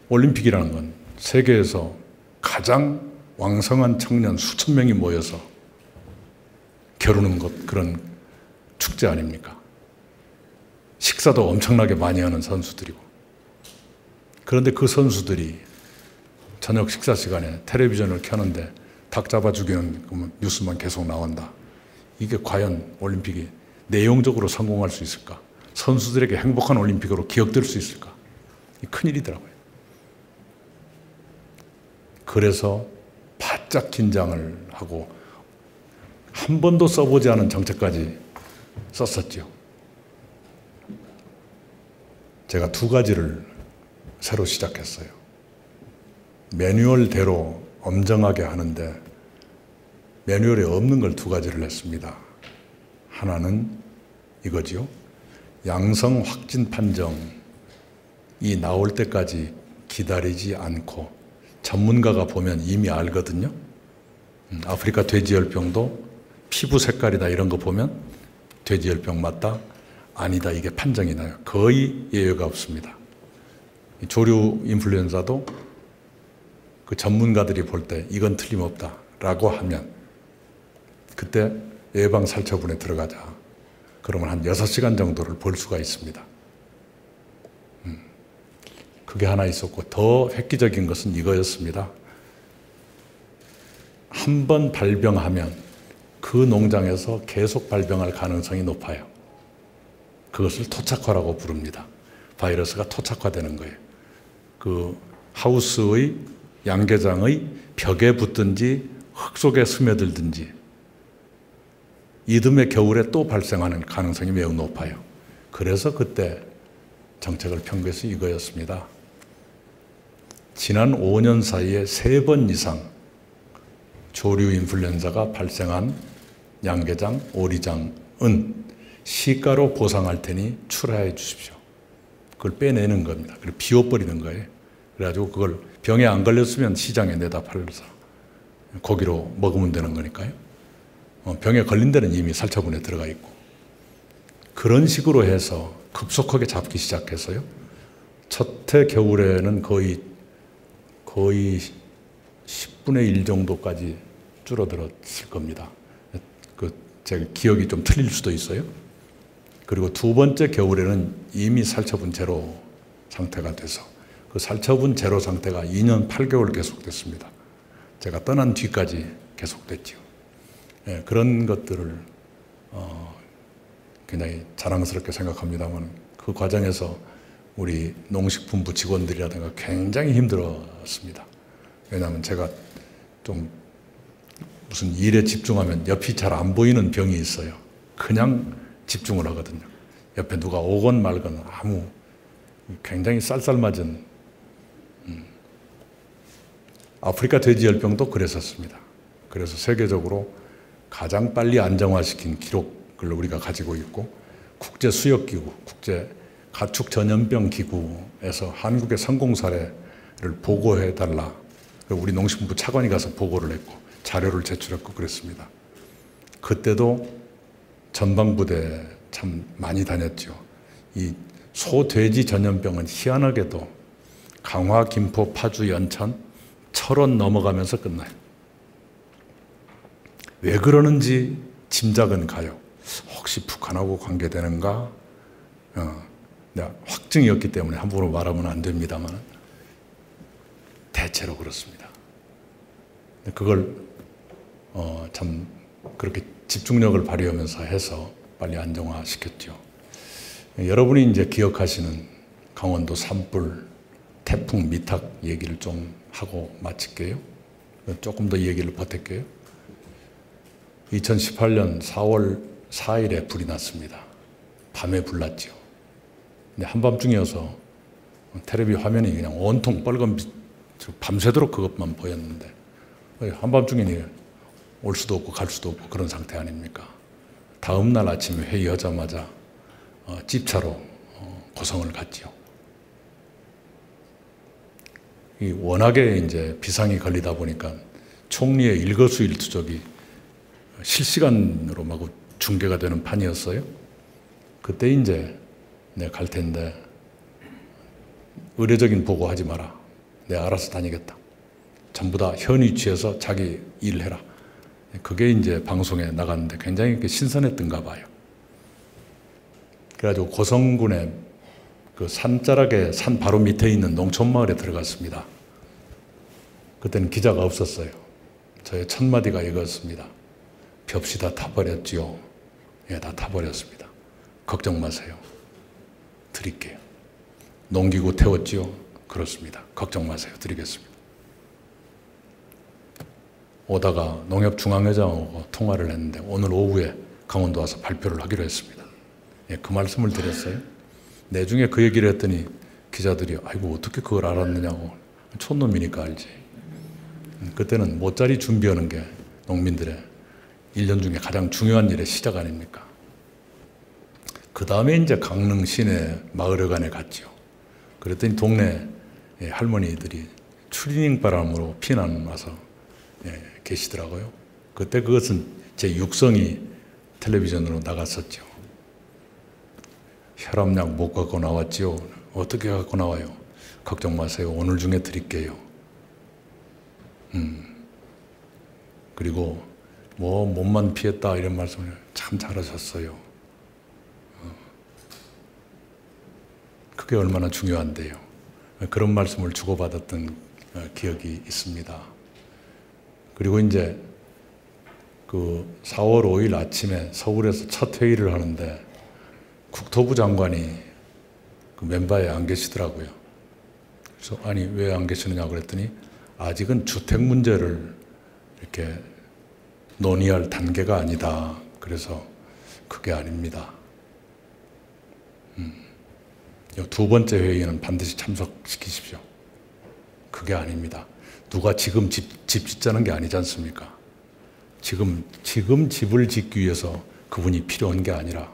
올림픽이라는 건 세계에서 가장 왕성한 청년 수천 명이 모여서 겨루는 것, 그런 축제 아닙니까? 식사도 엄청나게 많이 하는 선수들이고. 그런데 그 선수들이 저녁 식사 시간에 텔레비전을 켜는데 닭 잡아 죽이는 뉴스만 계속 나온다. 이게 과연 올림픽이 내용적으로 성공할 수 있을까? 선수들에게 행복한 올림픽으로 기억될 수 있을까? 이 큰일이더라고요. 그래서 바짝 긴장을 하고 한 번도 써보지 않은 정책까지 썼었죠. 제가 두 가지를 새로 시작했어요. 매뉴얼대로 엄정하게 하는데 매뉴얼에 없는 걸 두 가지를 했습니다. 하나는 이거죠. 양성 확진 판정이 나올 때까지 기다리지 않고 전문가가 보면 이미 알거든요. 아프리카 돼지열병도 피부 색깔이다 이런 거 보면 돼지열병 맞다? 아니다 이게 판정이 나요. 거의 예외가 없습니다. 조류 인플루엔자도 그 전문가들이 볼 때 이건 틀림없다라고 하면 그때 예방살처분에 들어가자. 그러면 한 6시간 정도를 벌 수가 있습니다. 그게 하나 있었고 더 획기적인 것은 이거였습니다. 한 번 발병하면 그 농장에서 계속 발병할 가능성이 높아요. 그것을 토착화라고 부릅니다. 바이러스가 토착화되는 거예요. 그 하우스의 양계장의 벽에 붙든지 흙 속에 스며들든지 이듬해 겨울에 또 발생하는 가능성이 매우 높아요. 그래서 그때 정책을 편 것이 이거였습니다. 지난 5년 사이에 3번 이상 조류 인플루엔자가 발생한 양계장, 오리장은 시가로 보상할 테니 출하해 주십시오. 그걸 빼내는 겁니다. 그리고 비워버리는 거예요. 그래가지고 그걸 병에 안 걸렸으면 시장에 내다 팔아서 고기로 먹으면 되는 거니까요. 병에 걸린 데는 이미 살처분에 들어가 있고. 그런 식으로 해서 급속하게 잡기 시작해서요. 첫 해 겨울에는 거의 10분의 1 정도까지 줄어들었을 겁니다. 제 기억이 좀 틀릴 수도 있어요. 그리고 두 번째 겨울에는 이미 살처분 제로 상태가 돼서 그 살처분 제로 상태가 2년 8개월 계속됐습니다. 제가 떠난 뒤까지 계속됐죠. 예, 그런 것들을 굉장히 자랑스럽게 생각합니다만 그 과정에서 우리 농식품부 직원들이라든가 굉장히 힘들었습니다. 왜냐하면 제가 좀 무슨 일에 집중하면 옆이 잘 안 보이는 병이 있어요. 그냥 집중을 하거든요. 옆에 누가 오건 말건 아무 굉장히 쌀쌀맞은 아프리카 돼지열병도 그랬었습니다. 그래서 세계적으로 가장 빨리 안정화시킨 기록을 우리가 가지고 있고 국제수역기구, 국제가축전염병기구에서 한국의 성공 사례를 보고해달라. 우리 농식품부 차관이 가서 보고를 했고 자료를 제출했고 그랬습니다. 그때도 전방부대 참 많이 다녔죠. 이 소돼지 전염병은 희한하게도 강화, 김포, 파주, 연천, 철원 넘어가면서 끝나요. 왜 그러는지 짐작은 가요. 혹시 북한하고 관계되는가? 확증이 없기 때문에 함부로 말하면 안 됩니다만 대체로 그렇습니다. 그걸 참 그렇게 집중력을 발휘하면서 해서 빨리 안정화시켰죠. 여러분이 이제 기억하시는 강원도 산불, 태풍, 미탁 얘기를 좀 하고 마칠게요. 조금 더 얘기를 보탤게요. 2018년 4월 4일에 불이 났습니다. 밤에 불났죠. 근데 한밤중이어서 텔레비 화면이 그냥 온통 빨간 빛, 밤새도록 그것만 보였는데 한밤중이니 올 수도 없고 갈 수도 없고 그런 상태 아닙니까? 다음 날 아침에 회의하자마자 집차로 고성을 갔지요. 워낙에 이제 비상이 걸리다 보니까 총리의 일거수일투족이 실시간으로 마구 중계가 되는 판이었어요. 그때 이제 내가 갈 텐데 의례적인 보고하지 마라. 내가 알아서 다니겠다. 전부 다 현 위치에서 자기 일을 해라. 그게 이제 방송에 나갔는데 굉장히 신선했던가 봐요. 그래가지고 고성군의 그 산자락에 산 바로 밑에 있는 농촌마을에 들어갔습니다. 그때는 기자가 없었어요. 저의 첫 마디가 이거였습니다. 벽시 다 타버렸지요. 예, 다 타버렸습니다. 걱정 마세요. 드릴게요. 농기구 태웠지요. 그렇습니다. 걱정 마세요. 드리겠습니다. 오다가 농협중앙회장하고 통화를 했는데 오늘 오후에 강원도 와서 발표를 하기로 했습니다. 예, 그 말씀을 드렸어요. 내중에 그 얘기를 했더니 기자들이 아이고 어떻게 그걸 알았느냐고. 촌놈이니까 알지. 그때는 모짜리 준비하는 게 농민들의 1년 중에 가장 중요한 일의 시작 아닙니까? 그 다음에 이제 강릉 시내 마을회관에 갔죠. 그랬더니 동네 할머니들이 추리닝 바람으로 피난 와서 계시더라고요. 그때 그것은 제 육성이 텔레비전으로 나갔었죠. 혈압약 못 갖고 나왔지요. 어떻게 갖고 나와요? 걱정 마세요. 오늘 중에 드릴게요. 그리고 뭐 몸만 피했다 이런 말씀을 참 잘하셨어요. 그게 얼마나 중요한데요. 그런 말씀을 주고받았던 기억이 있습니다. 그리고 이제 그 4월 5일 아침에 서울에서 첫 회의를 하는데 국토부 장관이 그 멤버에 안 계시더라고요. 그래서 아니 왜 안 계시느냐고 그랬더니 아직은 주택 문제를 이렇게 논의할 단계가 아니다. 그래서 그게 아닙니다. 두 번째 회의는 반드시 참석시키십시오. 그게 아닙니다. 누가 지금 집 짓자는 게 아니지 않습니까? 지금 집을 짓기 위해서 그분이 필요한 게 아니라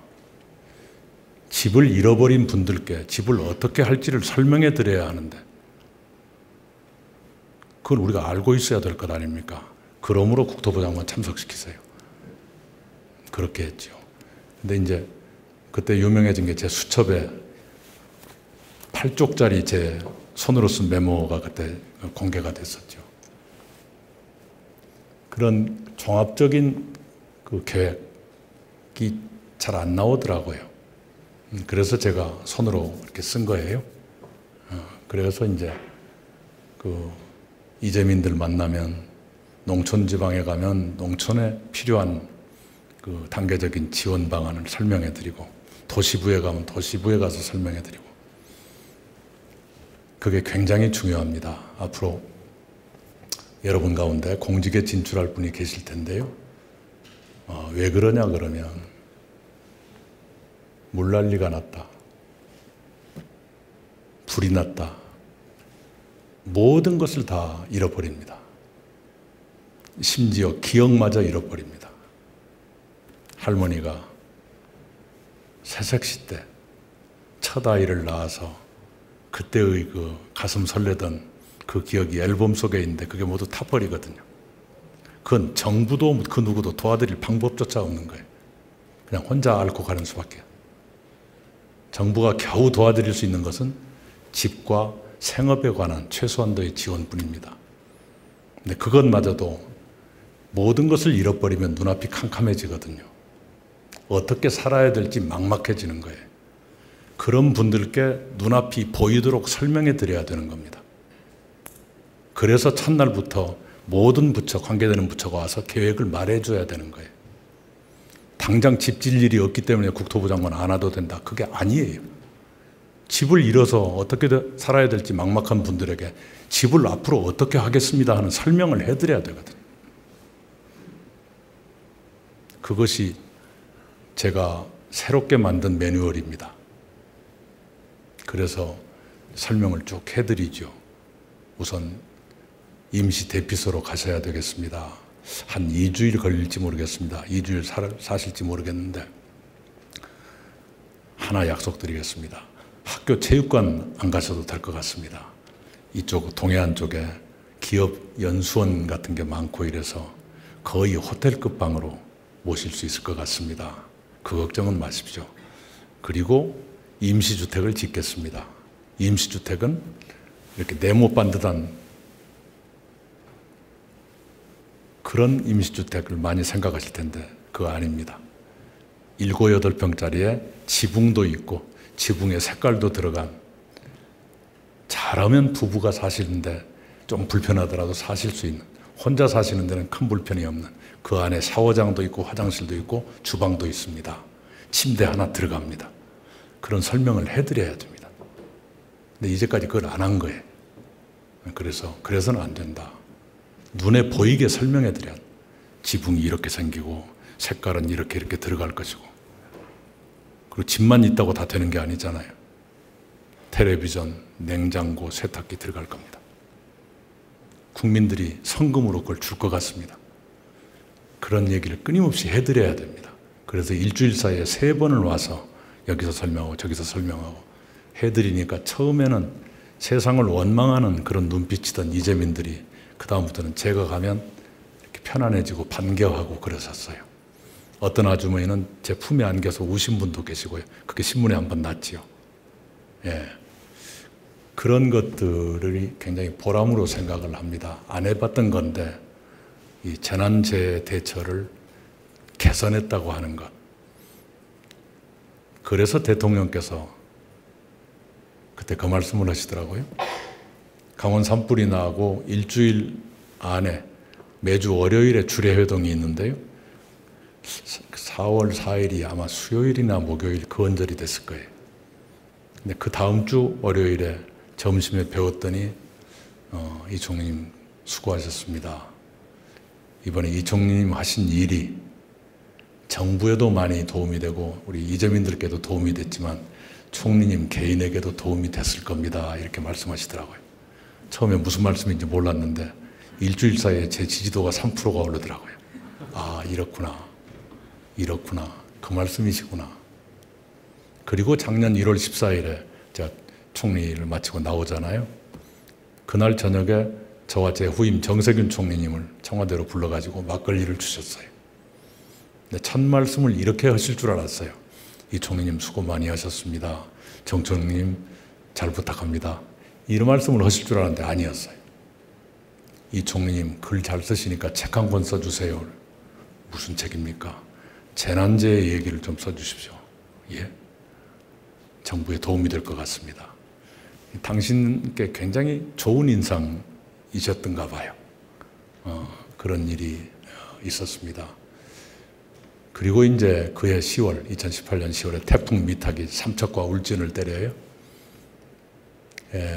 집을 잃어버린 분들께 집을 어떻게 할지를 설명해 드려야 하는데 그걸 우리가 알고 있어야 될 것 아닙니까? 그러므로 국토부 장관 참석시키세요. 그렇게 했죠. 근데 이제 그때 유명해진 게 제 수첩에 8쪽짜리 제 손으로 쓴 메모가 그때 공개가 됐었죠. 그런 종합적인 그 계획이 잘 안 나오더라고요. 그래서 제가 손으로 이렇게 쓴 거예요. 그래서 이제 그 이재민들 만나면 농촌 지방에 가면 농촌에 필요한 그 단계적인 지원 방안을 설명해 드리고 도시부에 가면 도시부에 가서 설명해 드리고 그게 굉장히 중요합니다. 앞으로 여러분 가운데 공직에 진출할 분이 계실 텐데요. 왜 그러냐 그러면 물난리가 났다. 불이 났다. 모든 것을 다 잃어버립니다. 심지어 기억마저 잃어버립니다. 할머니가 새색시 때 첫 아이를 낳아서 그때의 그 가슴 설레던 그 기억이 앨범 속에 있는데 그게 모두 타버리거든요. 그건 정부도 그 누구도 도와드릴 방법조차 없는 거예요. 그냥 혼자 앓고 가는 수밖에. 정부가 겨우 도와드릴 수 있는 것은 집과 생업에 관한 최소한도의 지원뿐입니다. 근데 그것마저도 모든 것을 잃어버리면 눈앞이 캄캄해지거든요. 어떻게 살아야 될지 막막해지는 거예요. 그런 분들께 눈앞이 보이도록 설명해 드려야 되는 겁니다. 그래서 첫날부터 모든 부처, 관계되는 부처가 와서 계획을 말해줘야 되는 거예요. 당장 집 질 일이 없기 때문에 국토부 장관 안 와도 된다. 그게 아니에요. 집을 잃어서 어떻게 살아야 될지 막막한 분들에게 집을 앞으로 어떻게 하겠습니다 하는 설명을 해드려야 되거든요. 그것이 제가 새롭게 만든 매뉴얼입니다. 그래서 설명을 쭉 해드리죠. 우선 임시 대피소로 가셔야 되겠습니다. 한 2주일 걸릴지 모르겠습니다. 2주일 사실지 모르겠는데 하나 약속드리겠습니다. 학교 체육관 안 가셔도 될 것 같습니다. 이쪽 동해안 쪽에 기업 연수원 같은 게 많고 이래서 거의 호텔급 방으로 모실 수 있을 것 같습니다. 그 걱정은 마십시오. 그리고 임시주택을 짓겠습니다. 임시주택은 이렇게 네모 반듯한 그런 임시주택을 많이 생각하실 텐데 그거 아닙니다. 7, 8평짜리에 지붕도 있고 지붕에 색깔도 들어간 잘하면 부부가 사시는데 좀 불편하더라도 사실 수 있는 혼자 사시는 데는 큰 불편이 없는 그 안에 샤워장도 있고 화장실도 있고 주방도 있습니다. 침대 하나 들어갑니다. 그런 설명을 해드려야 됩니다. 근데 이제까지 그걸 안 한 거예요. 그래서는 안 된다. 눈에 보이게 설명해드려야 지붕이 이렇게 생기고 색깔은 이렇게 들어갈 것이고 그리고 집만 있다고 다 되는 게 아니잖아요. 텔레비전, 냉장고, 세탁기 들어갈 겁니다. 국민들이 성금으로 그걸 줄 것 같습니다. 그런 얘기를 끊임없이 해드려야 됩니다. 그래서 일주일 사이에 3번을 와서 여기서 설명하고 저기서 설명하고 해드리니까 처음에는 세상을 원망하는 그런 눈빛이던 이재민들이 그 다음부터는 제가 가면 이렇게 편안해지고 반겨하고 그러셨어요. 어떤 아주머니는 제 품에 안겨서 우신 분도 계시고요. 그게 신문에 한번 났지요. 예. 그런 것들을 굉장히 보람으로 생각을 합니다. 안 해봤던 건데 이 재난재해 대처를 개선했다고 하는 것. 그래서 대통령께서 그때 그 말씀을 하시더라고요. 강원 산불이 나고 일주일 안에 매주 월요일에 주례회동이 있는데요. 4월 4일이 아마 수요일이나 목요일 그 언저리 됐을 거예요. 근데 그 다음 주 월요일에 점심에 배웠더니 이 총리님 수고하셨습니다. 이번에 이 총리님 하신 일이 정부에도 많이 도움이 되고 우리 이재민들께도 도움이 됐지만 총리님 개인에게도 도움이 됐을 겁니다. 이렇게 말씀하시더라고요. 처음에 무슨 말씀인지 몰랐는데 일주일 사이에 제 지지도가 3%가 오르더라고요. 아, 이렇구나. 그 말씀이시구나. 그리고 작년 1월 14일에 제가 총리를 마치고 나오잖아요. 그날 저녁에 저와 제 후임 정세균 총리님을 청와대로 불러가지고 막걸리를 주셨어요. 근데 첫 말씀을 이렇게 하실 줄 알았어요. 이 총리님 수고 많이 하셨습니다. 정 총리님 잘 부탁합니다. 이런 말씀을 하실 줄 알았는데 아니었어요. 이 총리님 글 잘 쓰시니까 책 한 권 써주세요. 무슨 책입니까? 재난재해 얘기를 좀 써주십시오. 예? 정부에 도움이 될 것 같습니다. 당신께 굉장히 좋은 인상이셨던가 봐요. 그런 일이 있었습니다. 그리고 이제 그해 10월, 2018년 10월에 태풍 미탁이 삼척과 울진을 때려요.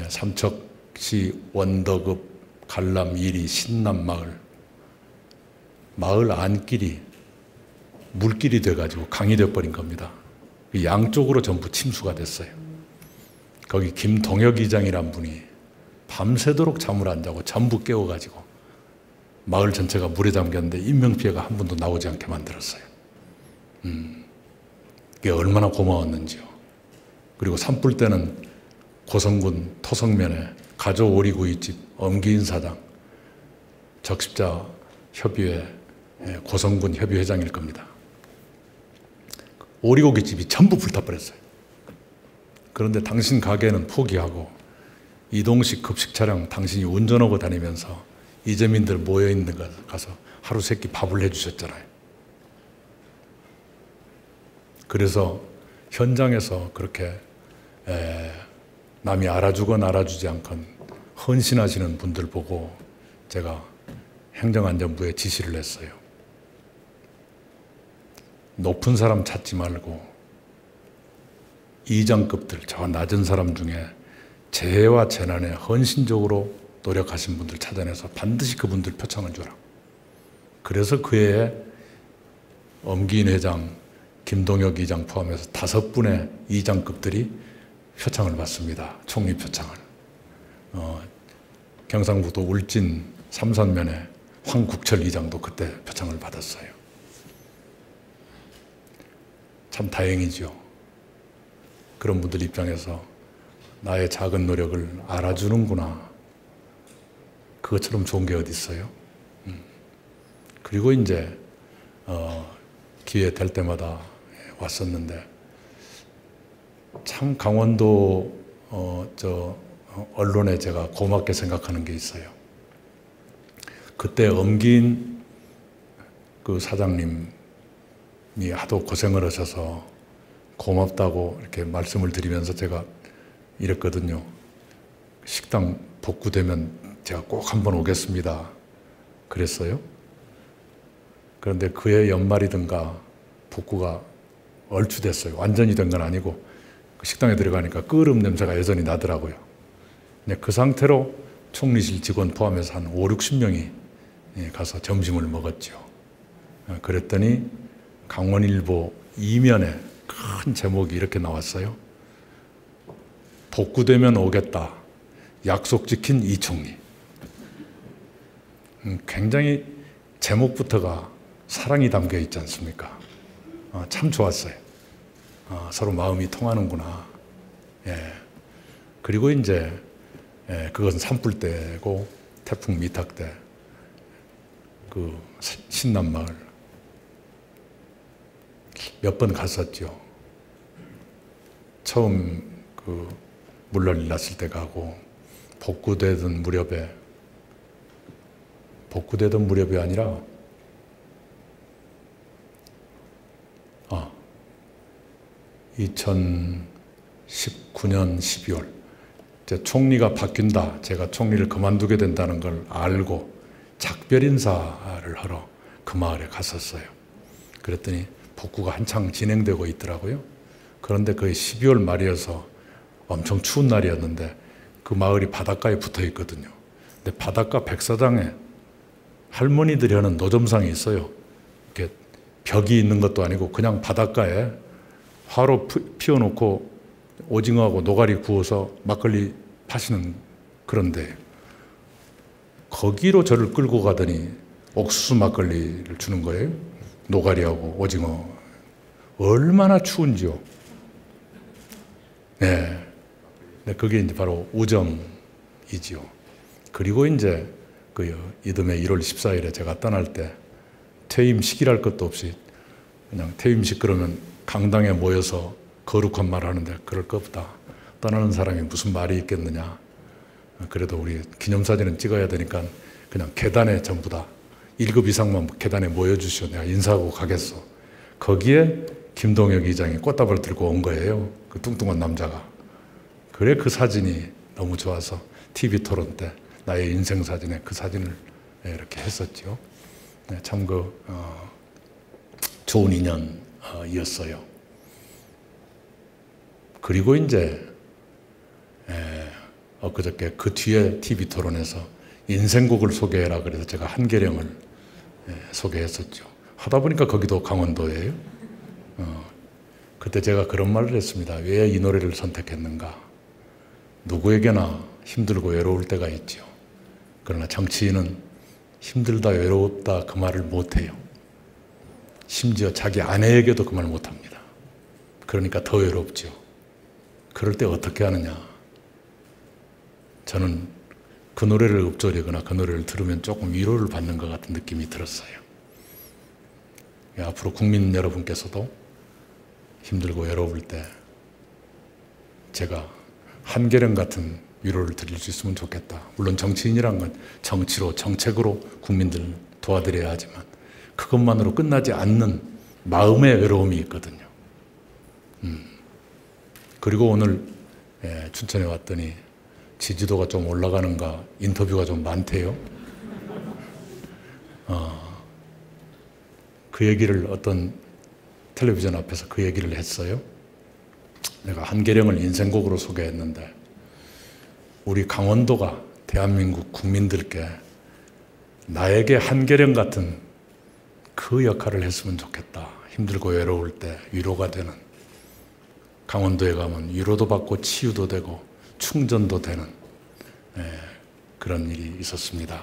삼척시 원더급 갈람 1리 신남 마을 안길이 물길이 돼가지고 강이 돼버린 겁니다. 양쪽으로 전부 침수가 됐어요. 거기 김동혁 이장이란 분이 밤새도록 잠을 안 자고 전부 깨워가지고 마을 전체가 물에 잠겼는데 인명피해가 한 번도 나오지 않게 만들었어요. 그게 얼마나 고마웠는지요. 그리고 산불 때는 고성군 토성면에 가조 오리구이집 엄기인 사장, 적십자 협의회 고성군 협의회장일 겁니다. 오리고기집이 전부 불타버렸어요. 그런데 당신 가게는 포기하고 이동식 급식 차량 당신이 운전하고 다니면서 이재민들 모여있는 데 가서 하루 세끼 밥을 해주셨잖아요. 그래서 현장에서 그렇게 남이 알아주건 알아주지 않건 헌신하시는 분들 보고 제가 행정안전부에 지시를 했어요. 높은 사람 찾지 말고 이장급들, 저 낮은 사람 중에 재해와 재난에 헌신적으로 노력하신 분들 찾아내서 반드시 그분들 표창을 주라. 그래서 그해에 엄기인 회장, 김동혁 이장 포함해서 5분의 이장급들이 표창을 받습니다. 총리 표창을. 경상북도 울진 삼선면에 황국철 이장도 그때 표창을 받았어요. 참 다행이죠. 그런 분들 입장에서 나의 작은 노력을 알아주는구나. 그것처럼 좋은 게 어디 있어요? 그리고 이제 기회 될 때마다 왔었는데 참 강원도 언론에 제가 고맙게 생각하는 게 있어요. 그때 엄기인 그 사장님이 하도 고생을 하셔서 고맙다고 이렇게 말씀을 드리면서 제가 이랬거든요. 식당 복구되면 제가 꼭 한번 오겠습니다. 그랬어요. 그런데 그해 연말이든가 복구가 얼추 됐어요. 완전히 된 건 아니고 그 식당에 들어가니까 끓음 냄새가 여전히 나더라고요. 그 상태로 총리실 직원 포함해서 한 5, 60명이 가서 점심을 먹었죠. 그랬더니 강원일보 이면에 큰 제목이 이렇게 나왔어요. 복구되면 오겠다. 약속 지킨 이 총리. 굉장히 제목부터가 사랑이 담겨 있지 않습니까? 참 좋았어요. 서로 마음이 통하는구나. 예. 그리고 이제 그것은 산불 때고 태풍 미탁 때 그 신남마을 몇 번 갔었죠. 처음 그 물난리 났을 때 가고, 복구되던 무렵에 아니라 2019년 12월 이제 총리가 바뀐다, 제가 총리를 그만두게 된다는 걸 알고 작별 인사를 하러 그 마을에 갔었어요. 그랬더니 복구가 한창 진행되고 있더라고요. 그런데 거의 12월 말이어서 엄청 추운 날이었는데 그 마을이 바닷가에 붙어 있거든요. 근데 바닷가 백사장에 할머니들이 하는 노점상이 있어요. 이렇게 벽이 있는 것도 아니고 그냥 바닷가에 화로 피워놓고 오징어하고 노가리 구워서 막걸리 파시는 그런 데, 거기로 저를 끌고 가더니 옥수수 막걸리를 주는 거예요. 노가리하고 오징어. 얼마나 추운지요. 네. 그게 이제 바로 우정이지요. 그리고 이제 그 이듬해 1월 14일에 제가 떠날 때 퇴임식이랄 것도 없이 그냥 퇴임식 그러면 강당에 모여서 거룩한 말 하는데 그럴 것보다 떠나는 사람이 무슨 말이 있겠느냐. 그래도 우리 기념사진은 찍어야 되니까 그냥 계단에 전부 다 1급 이상만 계단에 모여주시오. 내가 인사하고 가겠어. 거기에 김동혁 의장이 꽃다발 들고 온 거예요. 그 뚱뚱한 남자가. 그래 그 사진이 너무 좋아서 TV 토론 때 나의 인생 사진에 그 사진을 이렇게 했었죠. 참 좋은 인연이었어요. 그리고 이제 엊그저께 그 뒤에 TV 토론에서 인생곡을 소개해라 그래서 제가 한계령을 소개했었죠. 하다 보니까 거기도 강원도예요. 그때 제가 그런 말을 했습니다. 왜 이 노래를 선택했는가? 누구에게나 힘들고 외로울 때가 있죠. 그러나 정치인은 힘들다 외롭다 그 말을 못해요. 심지어 자기 아내에게도 그 말 못합니다. 그러니까 더 외롭죠. 그럴 때 어떻게 하느냐. 저는 그 노래를 읊조리거나 그 노래를 들으면 조금 위로를 받는 것 같은 느낌이 들었어요. 앞으로 국민 여러분께서도 힘들고 외로울 때 제가 한계령 같은 위로를 드릴 수 있으면 좋겠다. 물론 정치인이란 건 정치로 정책으로 국민들 도와드려야 하지만 그것만으로 끝나지 않는 마음의 외로움이 있거든요. 그리고 오늘 춘천에 왔더니 지지도가 좀 올라가는가 인터뷰가 좀 많대요. 그 얘기를 어떤 텔레비전 앞에서 그 얘기를 했어요. 내가 한계령을 인생곡으로 소개했는데 우리 강원도가 대한민국 국민들께 나에게 한계령 같은 그 역할을 했으면 좋겠다. 힘들고 외로울 때 위로가 되는, 강원도에 가면 위로도 받고 치유도 되고 충전도 되는 그런 일이 있었습니다.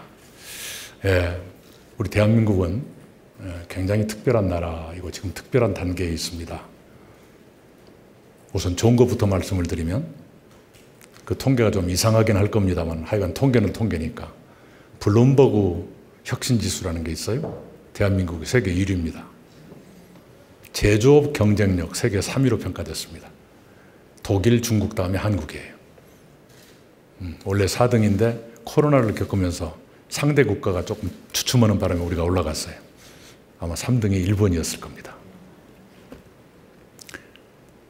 우리 대한민국은 굉장히 특별한 나라이고 지금 특별한 단계에 있습니다. 우선 좋은 것부터 말씀을 드리면 그 통계가 좀 이상하긴 할 겁니다만 하여간 통계는 통계니까 블룸버그 혁신지수라는 게 있어요. 대한민국이 세계 1위입니다. 제조업 경쟁력 세계 3위로 평가됐습니다. 독일, 중국 다음에 한국이에요. 원래 4등인데 코로나를 겪으면서 상대 국가가 조금 주춤하는 바람에 우리가 올라갔어요. 아마 3등이 일본이었을 겁니다.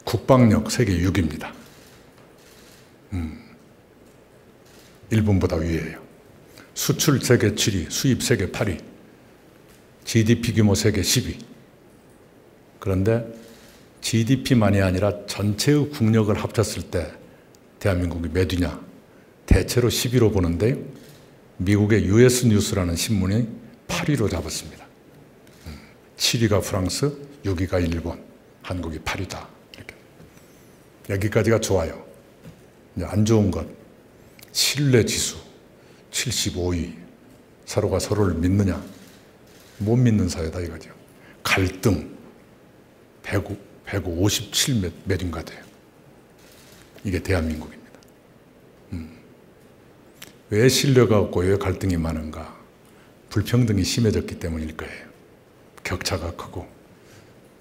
국방력 세계 6위입니다. 일본보다 위에요. 수출 세계 7위, 수입 세계 8위, GDP 규모 세계 10위. 그런데 GDP만이 아니라 전체의 국력을 합쳤을 때 대한민국이 몇 위냐? 대체로 10위로 보는데 미국의 US 뉴스라는 신문이 8위로 잡았습니다. 7위가 프랑스, 6위가 일본, 한국이 8위다. 이렇게. 여기까지가 좋아요. 이제 안 좋은 것, 신뢰 지수 75위. 서로가 서로를 믿느냐? 못 믿는 사회다 이거죠. 갈등 157 몇인가 돼요. 이게 대한민국입니다. 왜 신뢰가 없고 왜 갈등이 많은가? 불평등이 심해졌기 때문일 거예요. 격차가 크고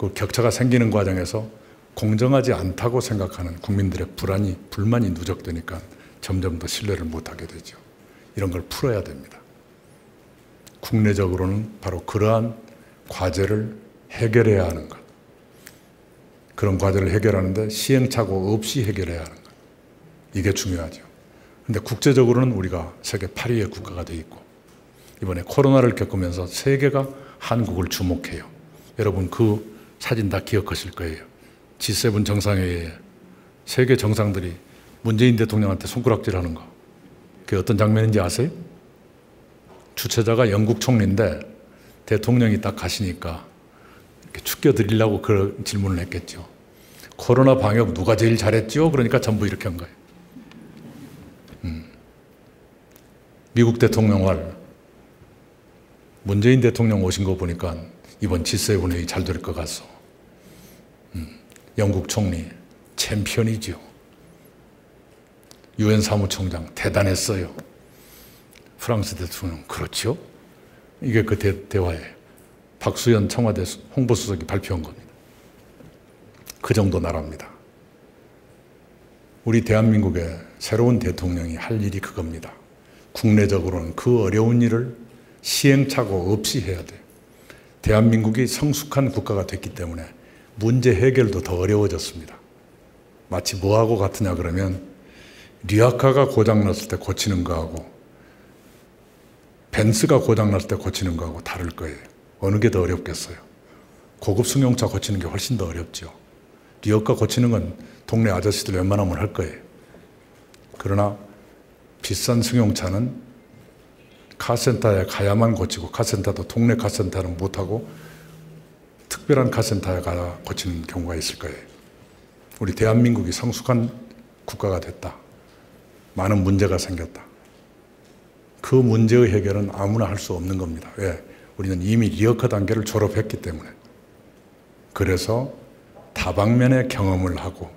그 격차가 생기는 과정에서 공정하지 않다고 생각하는 국민들의 불만이 누적되니까 점점 더 신뢰를 못하게 되죠. 이런 걸 풀어야 됩니다. 국내적으로는 바로 그러한 과제를 해결해야 하는 것. 그런 과제를 해결하는데 시행착오 없이 해결해야 하는 것. 이게 중요하죠. 근데 국제적으로는 우리가 세계 8위의 국가가 되어 있고 이번에 코로나를 겪으면서 세계가 한국을 주목해요. 여러분 그 사진 다 기억하실 거예요. G7 정상회의에 세계 정상들이 문재인 대통령한테 손가락질하는 거. 그게 어떤 장면인지 아세요? 주최자가 영국 총리인데 대통령이 딱 가시니까 이렇게 축겨드리려고 그런 질문을 했겠죠. 코로나 방역 누가 제일 잘했죠? 그러니까 전부 이렇게 한 거예요. 미국 대통령을 문재인 대통령 오신 거 보니까 이번 G7 회의 잘 될 것 같소. 영국 총리 챔피언이죠. UN 사무총장 대단했어요. 프랑스 대통령 그렇죠? 이게 그 대화예요. 박수현 청와대 홍보수석이 발표한 겁니다. 그 정도 나라입니다. 우리 대한민국의 새로운 대통령이 할 일이 그겁니다. 국내적으로는 그 어려운 일을 시행착오 없이 해야 돼요. 대한민국이 성숙한 국가가 됐기 때문에 문제 해결도 더 어려워졌습니다. 마치 뭐하고 같으냐 그러면 리아카가 고장났을 때 고치는 거하고 벤츠가 고장났을 때 고치는 거하고 다를 거예요. 어느 게 더 어렵겠어요? 고급 승용차 고치는 게 훨씬 더 어렵죠. 리어카 고치는 건 동네 아저씨들 웬만하면 할 거예요. 그러나 비싼 승용차는 카센터에 가야만 고치고 카센터도 동네 카센터는 못하고 특별한 카센터에 가야 고치는 경우가 있을 거예요. 우리 대한민국이 성숙한 국가가 됐다. 많은 문제가 생겼다. 그 문제의 해결은 아무나 할 수 없는 겁니다. 왜? 우리는 이미 리어카 단계를 졸업했기 때문에. 그래서 다방면의 경험을 하고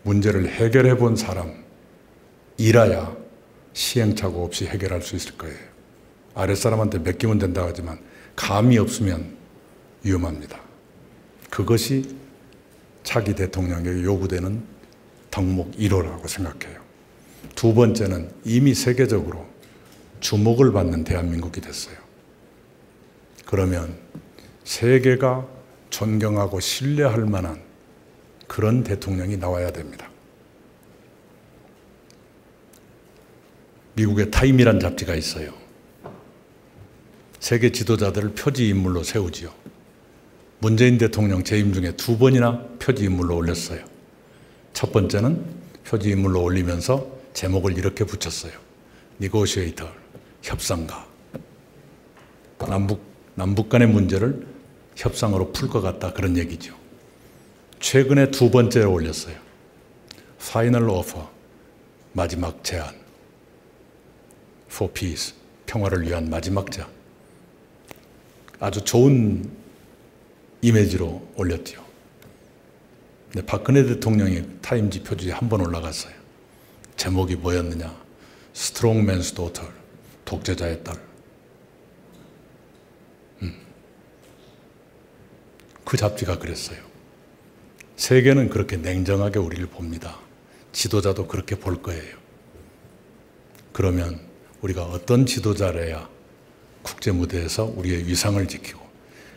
문제를 해결해 본 사람이라야 시행착오 없이 해결할 수 있을 거예요. 아랫사람한테 맡기면 된다고 하지만 감이 없으면 위험합니다. 그것이 차기 대통령에게 요구되는 덕목 1호라고 생각해요. 두 번째는 이미 세계적으로 주목을 받는 대한민국이 됐어요. 그러면 세계가 존경하고 신뢰할 만한 그런 대통령이 나와야 됩니다. 미국의 타임이란 잡지가 있어요. 세계 지도자들을 표지 인물로 세우지요. 문재인 대통령 재임 중에 2번이나 표지 인물로 올렸어요. 첫 번째는 표지 인물로 올리면서 제목을 이렇게 붙였어요. Negotiator, 협상가. 남북 간의 문제를 협상으로 풀 것 같다 그런 얘기죠. 최근에 2번째로 올렸어요. Final Offer, 마지막 제안. For Peace, 평화를 위한 마지막 제안. 아주 좋은 이미지로 올렸죠. 근데 박근혜 대통령이 타임지 표지에 한 번 올라갔어요. 제목이 뭐였느냐? Strongman's Daughter, 독재자의 딸. 그 잡지가 그랬어요. 세계는 그렇게 냉정하게 우리를 봅니다. 지도자도 그렇게 볼 거예요. 그러면 우리가 어떤 지도자래야 국제 무대에서 우리의 위상을 지키고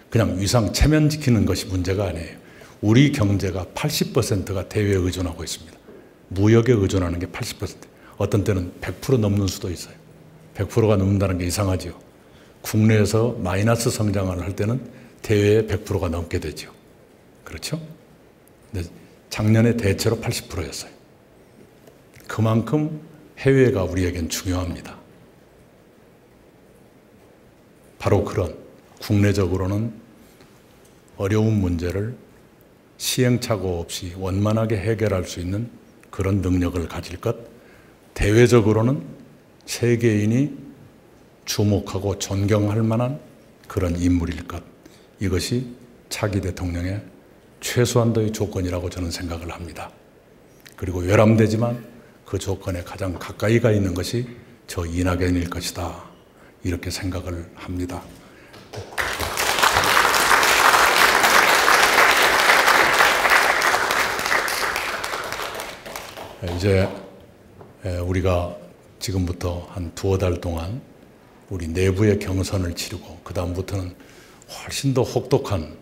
그냥 위상 체면 지키는 것이 문제가 아니에요. 우리 경제가 80%가 대외에 의존하고 있습니다. 무역에 의존하는 게 80%. 어떤 때는 100% 넘는 수도 있어요. 100%가 넘는다는 게 이상하죠. 국내에서 마이너스 성장을 할 때는 대외에 100%가 넘게 되죠. 그렇죠? 근데 작년에 대체로 80%였어요. 그만큼 해외가 우리에겐 중요합니다. 바로 그런 국내적으로는 어려운 문제를 시행착오 없이 원만하게 해결할 수 있는 그런 능력을 가질 것, 대외적으로는 세계인이 주목하고 존경할 만한 그런 인물일 것, 이것이 차기 대통령의 최소한도의 조건이라고 저는 생각을 합니다. 그리고 외람되지만 그 조건에 가장 가까이 가 있는 것이 저 이낙연일 것이다, 이렇게 생각을 합니다. 이제 우리가 지금부터 한 두어 달 동안 우리 내부의 경선을 치르고 그 다음부터는 훨씬 더 혹독한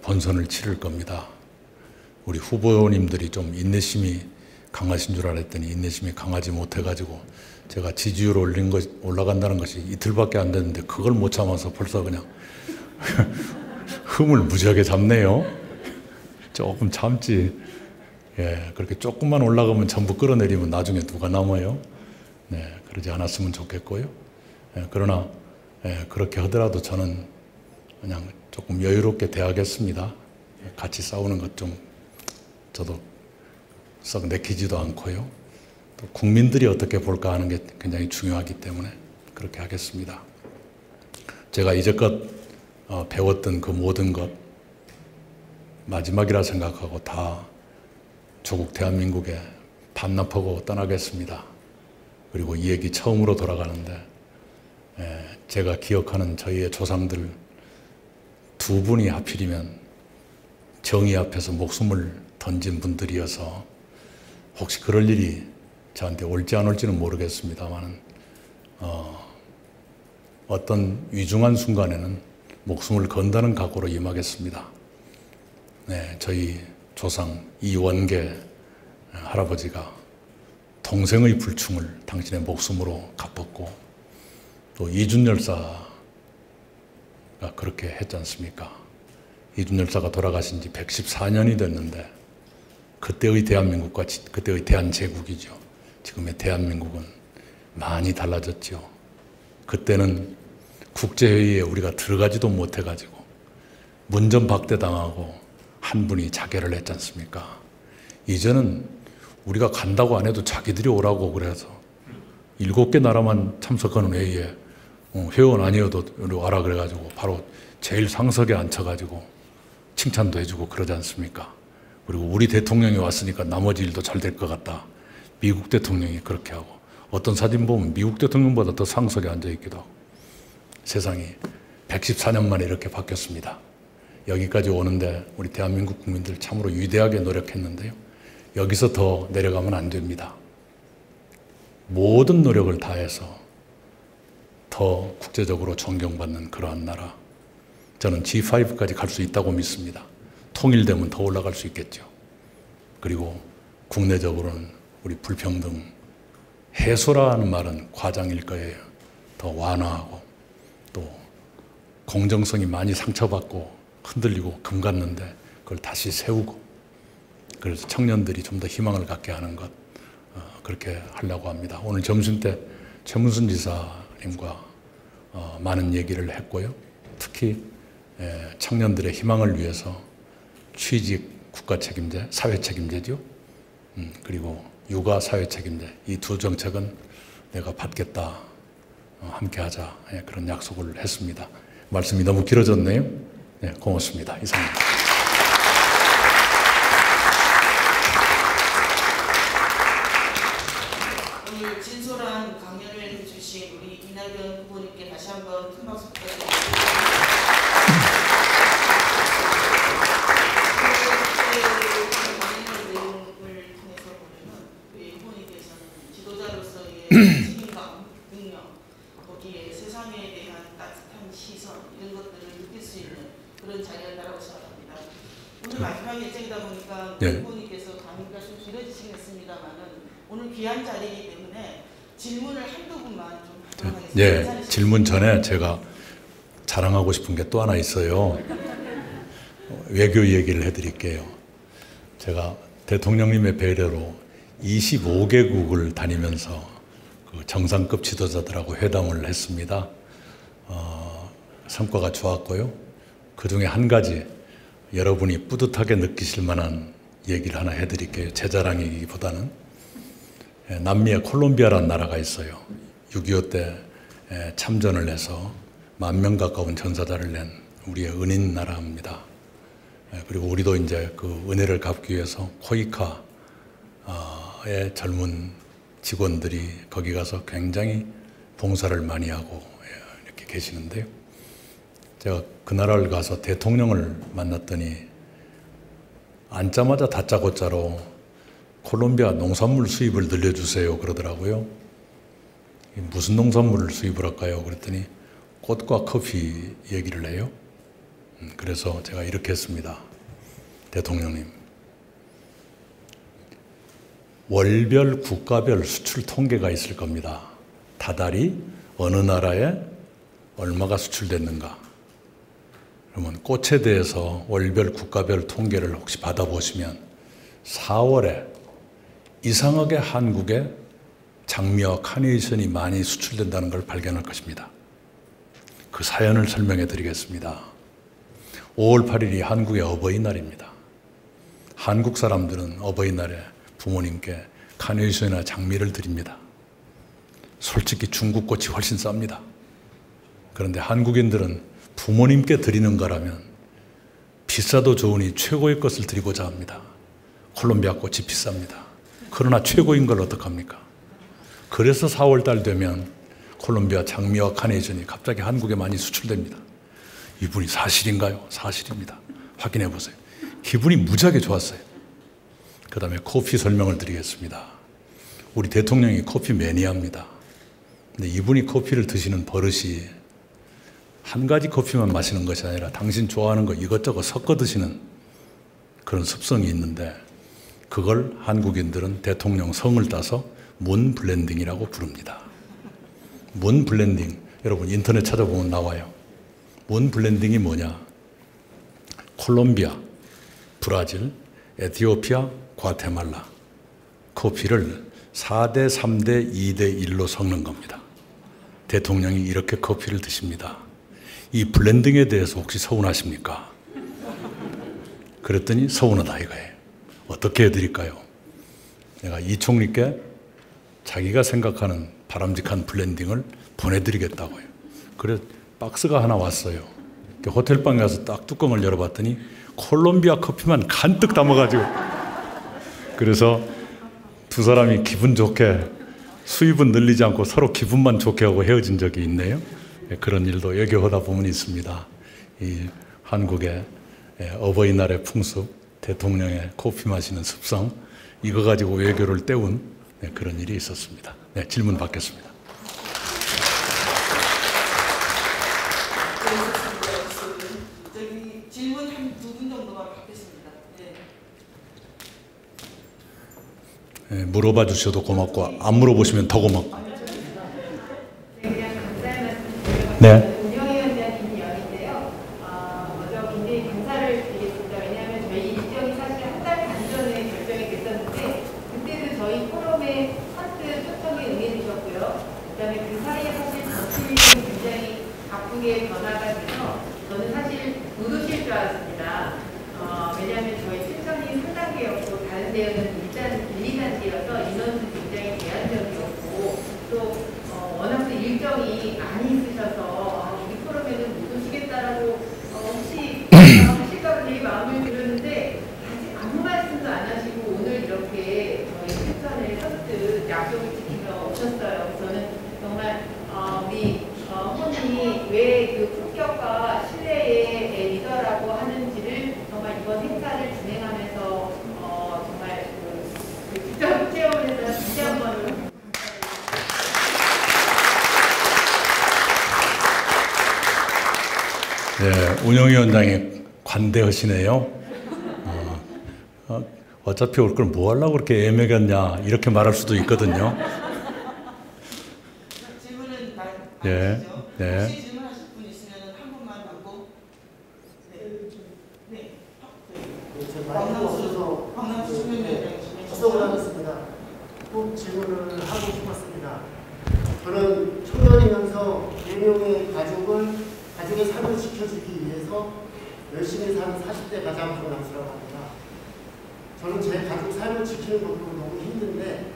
본선을 치를 겁니다. 우리 후보님들이 좀 인내심이 강하신 줄 알았더니 인내심이 강하지 못해가지고 제가 지지율 올라간다는 것이 이틀밖에 안 됐는데 그걸 못 참아서 벌써 그냥 흠을 무지하게 잡네요. 조금 참지. 예, 그렇게 조금만 올라가면 전부 끌어내리면 나중에 누가 남아요? 네, 그러지 않았으면 좋겠고요. 예, 그러나 그렇게 하더라도 저는 그냥 조금 여유롭게 대하겠습니다. 같이 싸우는 것 좀 저도 썩 내키지도 않고요. 또 국민들이 어떻게 볼까 하는 게 굉장히 중요하기 때문에 그렇게 하겠습니다. 제가 이제껏 배웠던 그 모든 것 마지막이라 생각하고 다 조국 대한민국에 반납하고 떠나겠습니다. 그리고 이 얘기 처음으로 돌아가는데 제가 기억하는 저희의 조상들 두 분이 하필이면 정의 앞에서 목숨을 던진 분들이어서 혹시 그럴 일이 저한테 올지 안 올지는 모르겠습니다만 어떤 위중한 순간에는 목숨을 건다는 각오로 임하겠습니다. 네, 저희 조상 이원계 할아버지가 동생의 불충을 당신의 목숨으로 갚았고 또 이준열사가 그렇게 했지 않습니까? 이준열사가 돌아가신 지 114년이 됐는데 그때의 대한민국과 그때의 대한제국이죠. 지금의 대한민국은 많이 달라졌죠. 그때는 국제회의에 우리가 들어가지도 못해가지고 문전박대당하고 한 분이 자결을 했지 않습니까? 이제는 우리가 간다고 안 해도 자기들이 오라고 그래서 7개 나라만 참석하는 회의에 회원 아니어도 와라 그래가지고 바로 제일 상석에 앉혀가지고 칭찬도 해주고 그러지 않습니까? 그리고 우리 대통령이 왔으니까 나머지 일도 잘 될 것 같다. 미국 대통령이 그렇게 하고 어떤 사진 보면 미국 대통령보다 더 상석에 앉아있기도 하고 세상이 114년 만에 이렇게 바뀌었습니다. 여기까지 오는데 우리 대한민국 국민들 참으로 위대하게 노력했는데요. 여기서 더 내려가면 안 됩니다. 모든 노력을 다해서 더 국제적으로 존경받는 그러한 나라. 저는 G5까지 갈 수 있다고 믿습니다. 통일되면 더 올라갈 수 있겠죠. 그리고 국내적으로는 우리 불평등 해소라는 말은 과장일 거예요. 더 완화하고 또 공정성이 많이 상처받고 흔들리고 금갔는데 그걸 다시 세우고 그래서 청년들이 좀 더 희망을 갖게 하는 것 그렇게 하려고 합니다. 오늘 점심 때 최문순 지사님과 많은 얘기를 했고요. 특히 청년들의 희망을 위해서 취직 국가 책임제, 사회 책임제죠. 그리고 육아 사회 책임제 이 두 정책은 내가 받겠다. 함께 하자. 그런 약속을 했습니다. 말씀이 너무 길어졌네요. 네, 고맙습니다. 이상입니다. 오늘 진솔한 강연을 해주신 우리 이낙연 후보님께 다시 한번 큰 박수 부탁드립니다. 강연의 내용을 통해서 보면 우리 후보님께서는 지도자로서의 책임감, 능력, 거기에 세상에 대한 따뜻한 시선 이런 것들을 느낄 수 있는 그런 자리였다고 생각합니다. 오늘 마지막 예정이다 보니까 네. 후보님께서 강의가 좀 길어지시겠습니다만은 오늘 귀한 자리이기 때문에 질문을 한두 분만 좀 하도록 하겠습니다. 예, 질문 전에 제가 자랑하고 싶은 게 또 하나 있어요. 외교 얘기를 해드릴게요. 제가 대통령님의 배려로 25개국을 다니면서 그 정상급 지도자들하고 회담을 했습니다. 성과가 좋았고요. 그 중에 한 가지 여러분이 뿌듯하게 느끼실 만한 얘기를 하나 해드릴게요. 제 자랑이기보다는 남미의 콜롬비아라는 나라가 있어요. 6.25 때 참전을 해서 10,000명 가까운 전사자를 낸 우리의 은인 나라입니다. 그리고 우리도 이제 그 은혜를 갚기 위해서 코이카의 젊은 직원들이 거기 가서 굉장히 봉사를 많이 하고 이렇게 계시는데요. 제가 그 나라를 가서 대통령을 만났더니 앉자마자 다짜고짜로 콜롬비아 농산물 수입을 늘려주세요 그러더라고요. 무슨 농산물을 수입을 할까요? 그랬더니 꽃과 커피 얘기를 해요. 그래서 제가 이렇게 했습니다. 대통령님, 월별 국가별 수출 통계가 있을 겁니다. 다달이 어느 나라에 얼마가 수출됐는가. 그러면 꽃에 대해서 월별 국가별 통계를 혹시 받아보시면 4월에 이상하게 한국에 장미와 카네이션이 많이 수출된다는 걸 발견할 것입니다. 그 사연을 설명해 드리겠습니다. 5월 8일이 한국의 어버이날입니다. 한국 사람들은 어버이날에 부모님께 카네이션이나 장미를 드립니다. 솔직히 중국 꽃이 훨씬 쌉니다. 그런데 한국인들은 부모님께 드리는 거라면 비싸도 좋으니 최고의 것을 드리고자 합니다. 콜롬비아 꽃이 비쌉니다. 그러나 최고인 걸 어떡합니까? 그래서 4월 달 되면 콜롬비아 장미와 카네이션이 갑자기 한국에 많이 수출됩니다. 이분이 사실인가요? 사실입니다. 확인해 보세요. 기분이 무지하게 좋았어요. 그 다음에 커피 설명을 드리겠습니다. 우리 대통령이 커피 매니아입니다. 근데 이분이 커피를 드시는 버릇이 한 가지 커피만 마시는 것이 아니라 당신 좋아하는 거 이것저것 섞어 드시는 그런 습성이 있는데 그걸 한국인들은 대통령 성을 따서 문 블렌딩이라고 부릅니다. 문 블렌딩, 여러분 인터넷 찾아보면 나와요. 문 블렌딩이 뭐냐? 콜롬비아, 브라질, 에티오피아, 과테말라 커피를 4대 3대 2대 1로 섞는 겁니다. 대통령이 이렇게 커피를 드십니다. 이 블렌딩에 대해서 혹시 서운하십니까? 그랬더니 서운하다 이거예요. 어떻게 해드릴까요? 내가 이 총리께 자기가 생각하는 바람직한 블렌딩을 보내드리겠다고요. 그래서 박스가 하나 왔어요. 호텔방에 가서 딱 뚜껑을 열어봤더니 콜롬비아 커피만 간뜩 담아가지고 그래서 두 사람이 기분 좋게 수입은 늘리지 않고 서로 기분만 좋게 하고 헤어진 적이 있네요. 그런 일도 외교하다 보면 있습니다. 이 한국의 어버이날의 풍습, 대통령의 커피 마시는 습성, 이거 가지고 외교를 때운 그런 일이 있었습니다. 네, 질문 받겠습니다. 저기 질문 한 두 분 정도만 받겠습니다. 네, 물어봐 주셔도 고맙고 안 물어보시면 더 고맙고. 네. 운영위원장님 연인데요. 먼저 굉장히 감사를 드리겠습니다. 왜냐하면 저희 일정이 사실 한 달 반 전에 결정이 됐었는데 그때도 저희 포럼에 선뜻 초청에 응해주셨고요. 그다음에 그 사이에 사실 정치일이 굉장히 바쁘게 변화가 돼서 저는 사실 못 오실 줄 알았습니다. 왜냐하면 저희 추천이 3단계였고 다른 데는 일단 1, 2단계여서 인원수 굉장히 제한적이었고 또 워낙 또 일정이 많이 있으셔서 우리 포럼에는 못 오시겠다라고 혹시 하실까 되게 마음을 들었는데 아직 아무 말씀도 안 하시고 오늘 이렇게 저희 추천을 선뜻 약속을 지키며 오셨어요. 저는 정말 우리 후보님이 왜 그 품격과 신뢰의 리더라고 하는지를 정말 이번 행사를 진행하면서 정말 그 직접 체험을 해서 다시 한번 네, 운영위원장이 관대하시네요. 어차피 올 걸 뭐 하려고 그렇게 애매겠냐 이렇게 말할 수도 있거든요. 질문은 네, 네. 혹시 질문하실 분 있으면 한 분만 받고. 네. 광남수 수면위원장님. 수석을 하겠습니다. 꼭 질문을 하고 싶었습니다. 저는 청년이면서 4명의 가족의 삶을 지켜주기 위해서 열심히 사는 40대 가장 강남수라고 합니다. 저는 제 가족 삶을 지키는 것도 너무 힘든데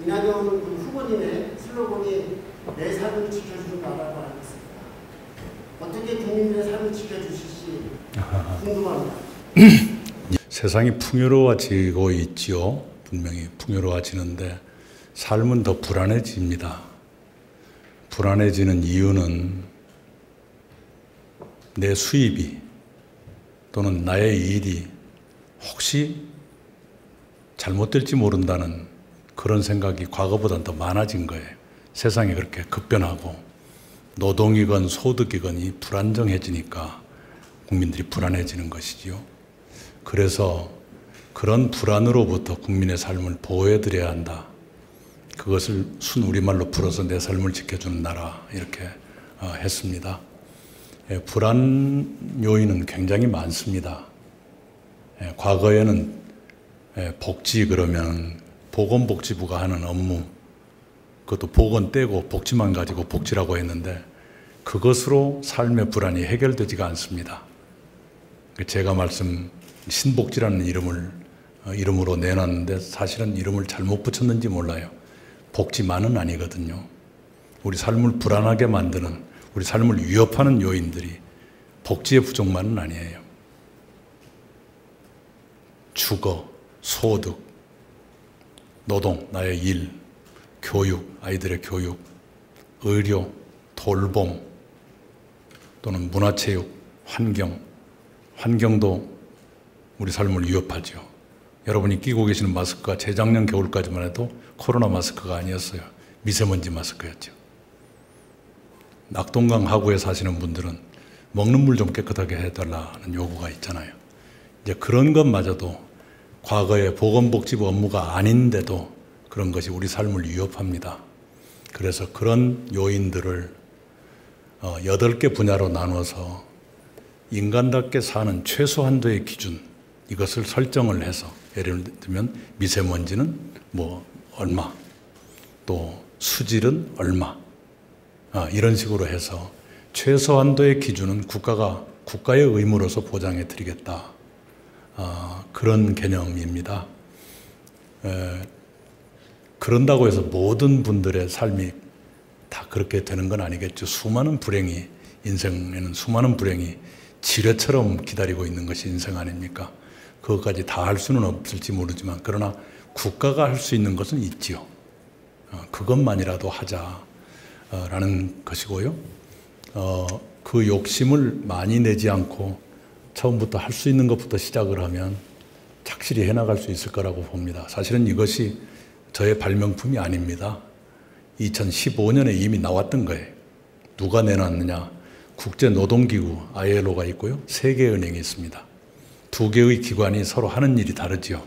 이낙연 후보님의 슬로건이 내 삶을 지켜주는 나라라고 알고 있습니다. 어떻게 국민들의 삶을 지켜주실지 궁금합니다. 세상이 풍요로워지고 있지요. 분명히 풍요로워지는데 삶은 더 불안해집니다. 불안해지는 이유는 내 수입이 또는 나의 일이 혹시 잘못될지 모른다는 그런 생각이 과거보다는 더 많아진 거예요. 세상이 그렇게 급변하고 노동이건 소득이건 이 불안정해지니까 국민들이 불안해지는 것이지요. 그래서 그런 불안으로부터 국민의 삶을 보호해드려야 한다. 그것을 순 우리말로 풀어서 내 삶을 지켜주는 나라 이렇게 했습니다. 불안 요인은 굉장히 많습니다. 과거에는 복지 그러면 보건복지부가 하는 업무, 그것도 보건 떼고 복지만 가지고 복지라고 했는데 그것으로 삶의 불안이 해결되지가 않습니다. 제가 신복지라는 이름으로 내놨는데 사실은 이름을 잘못 붙였는지 몰라요. 복지만은 아니거든요. 우리 삶을 불안하게 만드는, 우리 삶을 위협하는 요인들이 복지의 부족만은 아니에요. 주거, 소득, 노동, 나의 일, 교육, 아이들의 교육, 의료, 돌봄, 또는 문화체육, 환경도 우리 삶을 위협하죠. 여러분이 끼고 계시는 마스크가 재작년 겨울까지만 해도 코로나 마스크가 아니었어요. 미세먼지 마스크였죠. 낙동강 하구에 사시는 분들은 먹는 물 좀 깨끗하게 해달라는 요구가 있잖아요. 이제 그런 것마저도 과거의 보건복지부 업무가 아닌데도 그런 것이 우리 삶을 위협합니다. 그래서 그런 요인들을 8개 분야로 나눠서 인간답게 사는 최소한도의 기준, 이것을 설정을 해서 예를 들면 미세먼지는 뭐 얼마, 또 수질은 얼마, 이런 식으로 해서 최소한도의 기준은 국가의 의무로서 보장해 드리겠다. 그런 개념입니다. 그런다고 해서 모든 분들의 삶이 다 그렇게 되는 건 아니겠죠. 인생에는 수많은 불행이 지뢰처럼 기다리고 있는 것이 인생 아닙니까? 그것까지 다 할 수는 없을지 모르지만 그러나 국가가 할 수 있는 것은 있지요. 그것만이라도 하자라는 것이고요. 그 욕심을 많이 내지 않고 처음부터 할 수 있는 것부터 시작을 하면 착실히 해나갈 수 있을 거라고 봅니다. 사실은 이것이 저의 발명품이 아닙니다. 2015년에 이미 나왔던 거예요. 누가 내놨느냐? 국제노동기구 ILO가 있고요. 세계은행이 있습니다. 두 개의 기관이 서로 하는 일이 다르지요.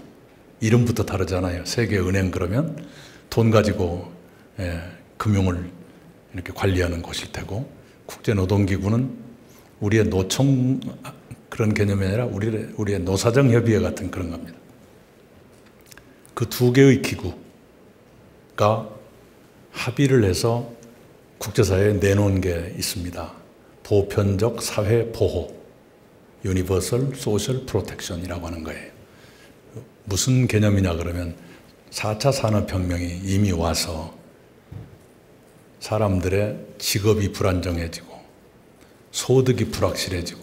이름부터 다르잖아요. 세계은행 그러면 돈 가지고 금융을 이렇게 관리하는 곳일 테고, 국제노동기구는 우리의 노총 그런 개념이 아니라 우리의 노사정협의회 같은 그런 겁니다. 그 두 개의 기구가 합의를 해서 국제사회에 내놓은 게 있습니다. 보편적 사회 보호, Universal Social Protection이라고 하는 거예요. 무슨 개념이냐 그러면 4차 산업혁명이 이미 와서 사람들의 직업이 불안정해지고 소득이 불확실해지고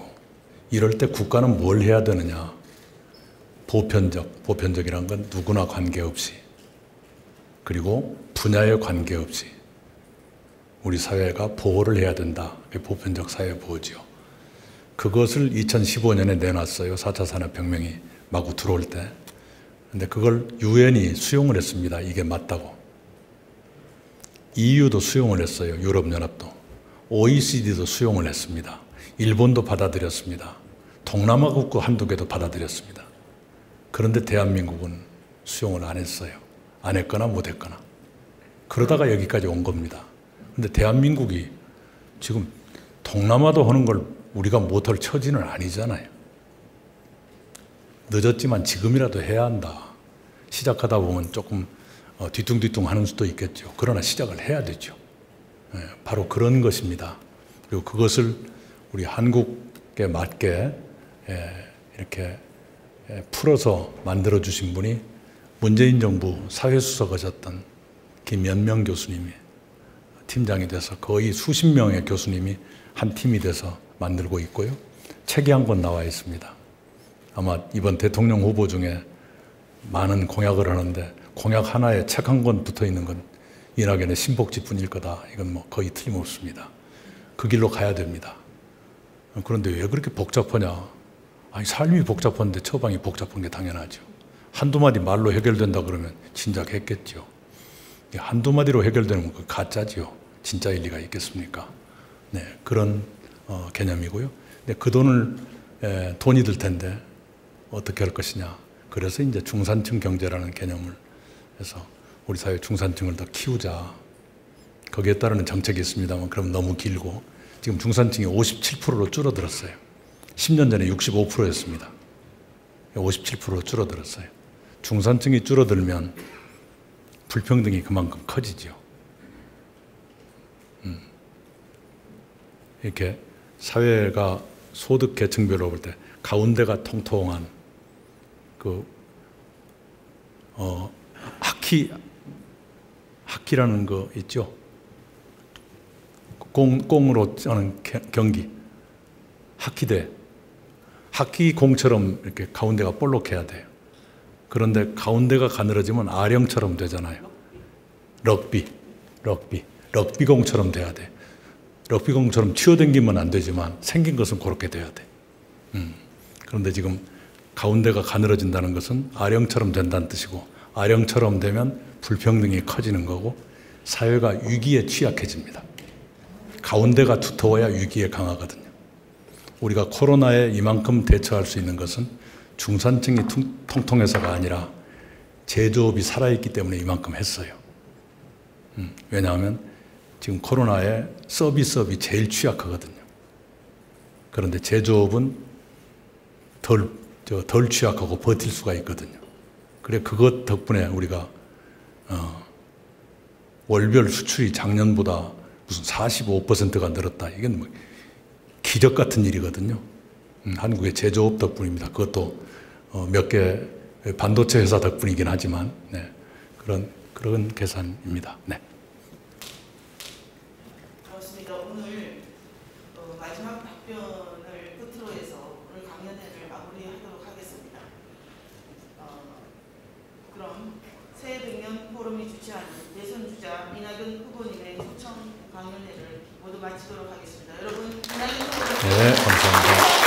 이럴 때 국가는 뭘 해야 되느냐? 보편적이란 건 누구나 관계없이, 그리고 분야에 관계없이 우리 사회가 보호를 해야 된다. 그게 보편적 사회 보호지요. 그것을 2015년에 내놨어요. 4차 산업혁명이 마구 들어올 때. 근데 그걸 유엔이 수용을 했습니다. 이게 맞다고. EU도 수용을 했어요. 유럽연합도. OECD도 수용을 했습니다. 일본도 받아들였습니다. 동남아 국가 한두 개도 받아들였습니다. 그런데 대한민국은 수용을 안 했어요. 안 했거나 못 했거나. 그러다가 여기까지 온 겁니다. 근데 대한민국이 지금 동남아도 하는 걸 우리가 못할 처지는 아니잖아요. 늦었지만 지금이라도 해야 한다. 시작하다 보면 조금 뒤뚱뒤뚱 하는 수도 있겠죠. 그러나 시작을 해야 되죠. 바로 그런 것입니다. 그리고 그것을 우리 한국에 맞게 이렇게 풀어서 만들어주신 분이 문재인 정부 사회수석하셨던 김연명 교수님이 팀장이 돼서 거의 수십 명의 교수님이 한 팀이 돼서 만들고 있고요. 책이 한 권 나와 있습니다. 아마 이번 대통령 후보 중에 많은 공약을 하는데 공약 하나에 책 한 권 붙어 있는 건 이낙연의 신복지뿐일 거다. 이건 뭐 거의 틀림없습니다. 그 길로 가야 됩니다. 그런데 왜 그렇게 복잡하냐? 아니, 삶이 복잡한데 처방이 복잡한 게 당연하죠. 한두 마디 말로 해결된다 그러면 진작 했겠죠. 한두 마디로 해결되는 건 가짜지요. 진짜 일리가 있겠습니까? 네, 그런 개념이고요. 근데 그 돈을 돈이 들 텐데 어떻게 할 것이냐. 그래서 이제 중산층 경제라는 개념을 해서 우리 사회 중산층을 더 키우자. 거기에 따르는 정책이 있습니다만 그럼 너무 길고 지금 중산층이 57%로 줄어들었어요. 10년 전에 65%였습니다. 57%로 줄어들었어요. 중산층이 줄어들면 불평등이 그만큼 커지죠. 이렇게 사회가 소득 계층별로 볼 때 가운데가 통통한 하키라는 거 있죠. 공으로 하는 경기. 하키대. 하키공처럼 이렇게 가운데가 볼록해야 돼요. 그런데 가운데가 가늘어지면 아령처럼 되잖아요. 럭비공처럼 돼야 돼. 럭비공처럼 튀어댕기면 안 되지만 생긴 것은 그렇게 돼야 돼. 그런데 지금 가운데가 가늘어진다는 것은 아령처럼 된다는 뜻이고, 아령처럼 되면 불평등이 커지는 거고 사회가 위기에 취약해집니다. 가운데가 두터워야 위기에 강하거든요. 우리가 코로나에 이만큼 대처할 수 있는 것은 중산층이 통통해서가 아니라 제조업이 살아있기 때문에 이만큼 했어요. 왜냐하면 지금 코로나에 서비스업이 제일 취약하거든요. 그런데 제조업은 덜 취약하고 버틸 수가 있거든요. 그래 그것 덕분에 우리가 월별 수출이 작년보다 무슨 45%가 늘었다. 이건 뭐 기적 같은 일이거든요. 한국의 제조업 덕분입니다. 그것도 몇 개 반도체 회사 덕분이긴 하지만 네, 그런 계산입니다. 네. 그렇습니다. 오늘 마지막 답변을 끝으로 해서 오늘 강연회를 마무리하도록 하겠습니다. 그럼 새해 백년 포럼이 주최하는 대선주자 이낙연 후보님의 초청 강연회를 모두 마치도록 하겠습니다. 여러분, 이낙연 후보님. 네, 감사합니다.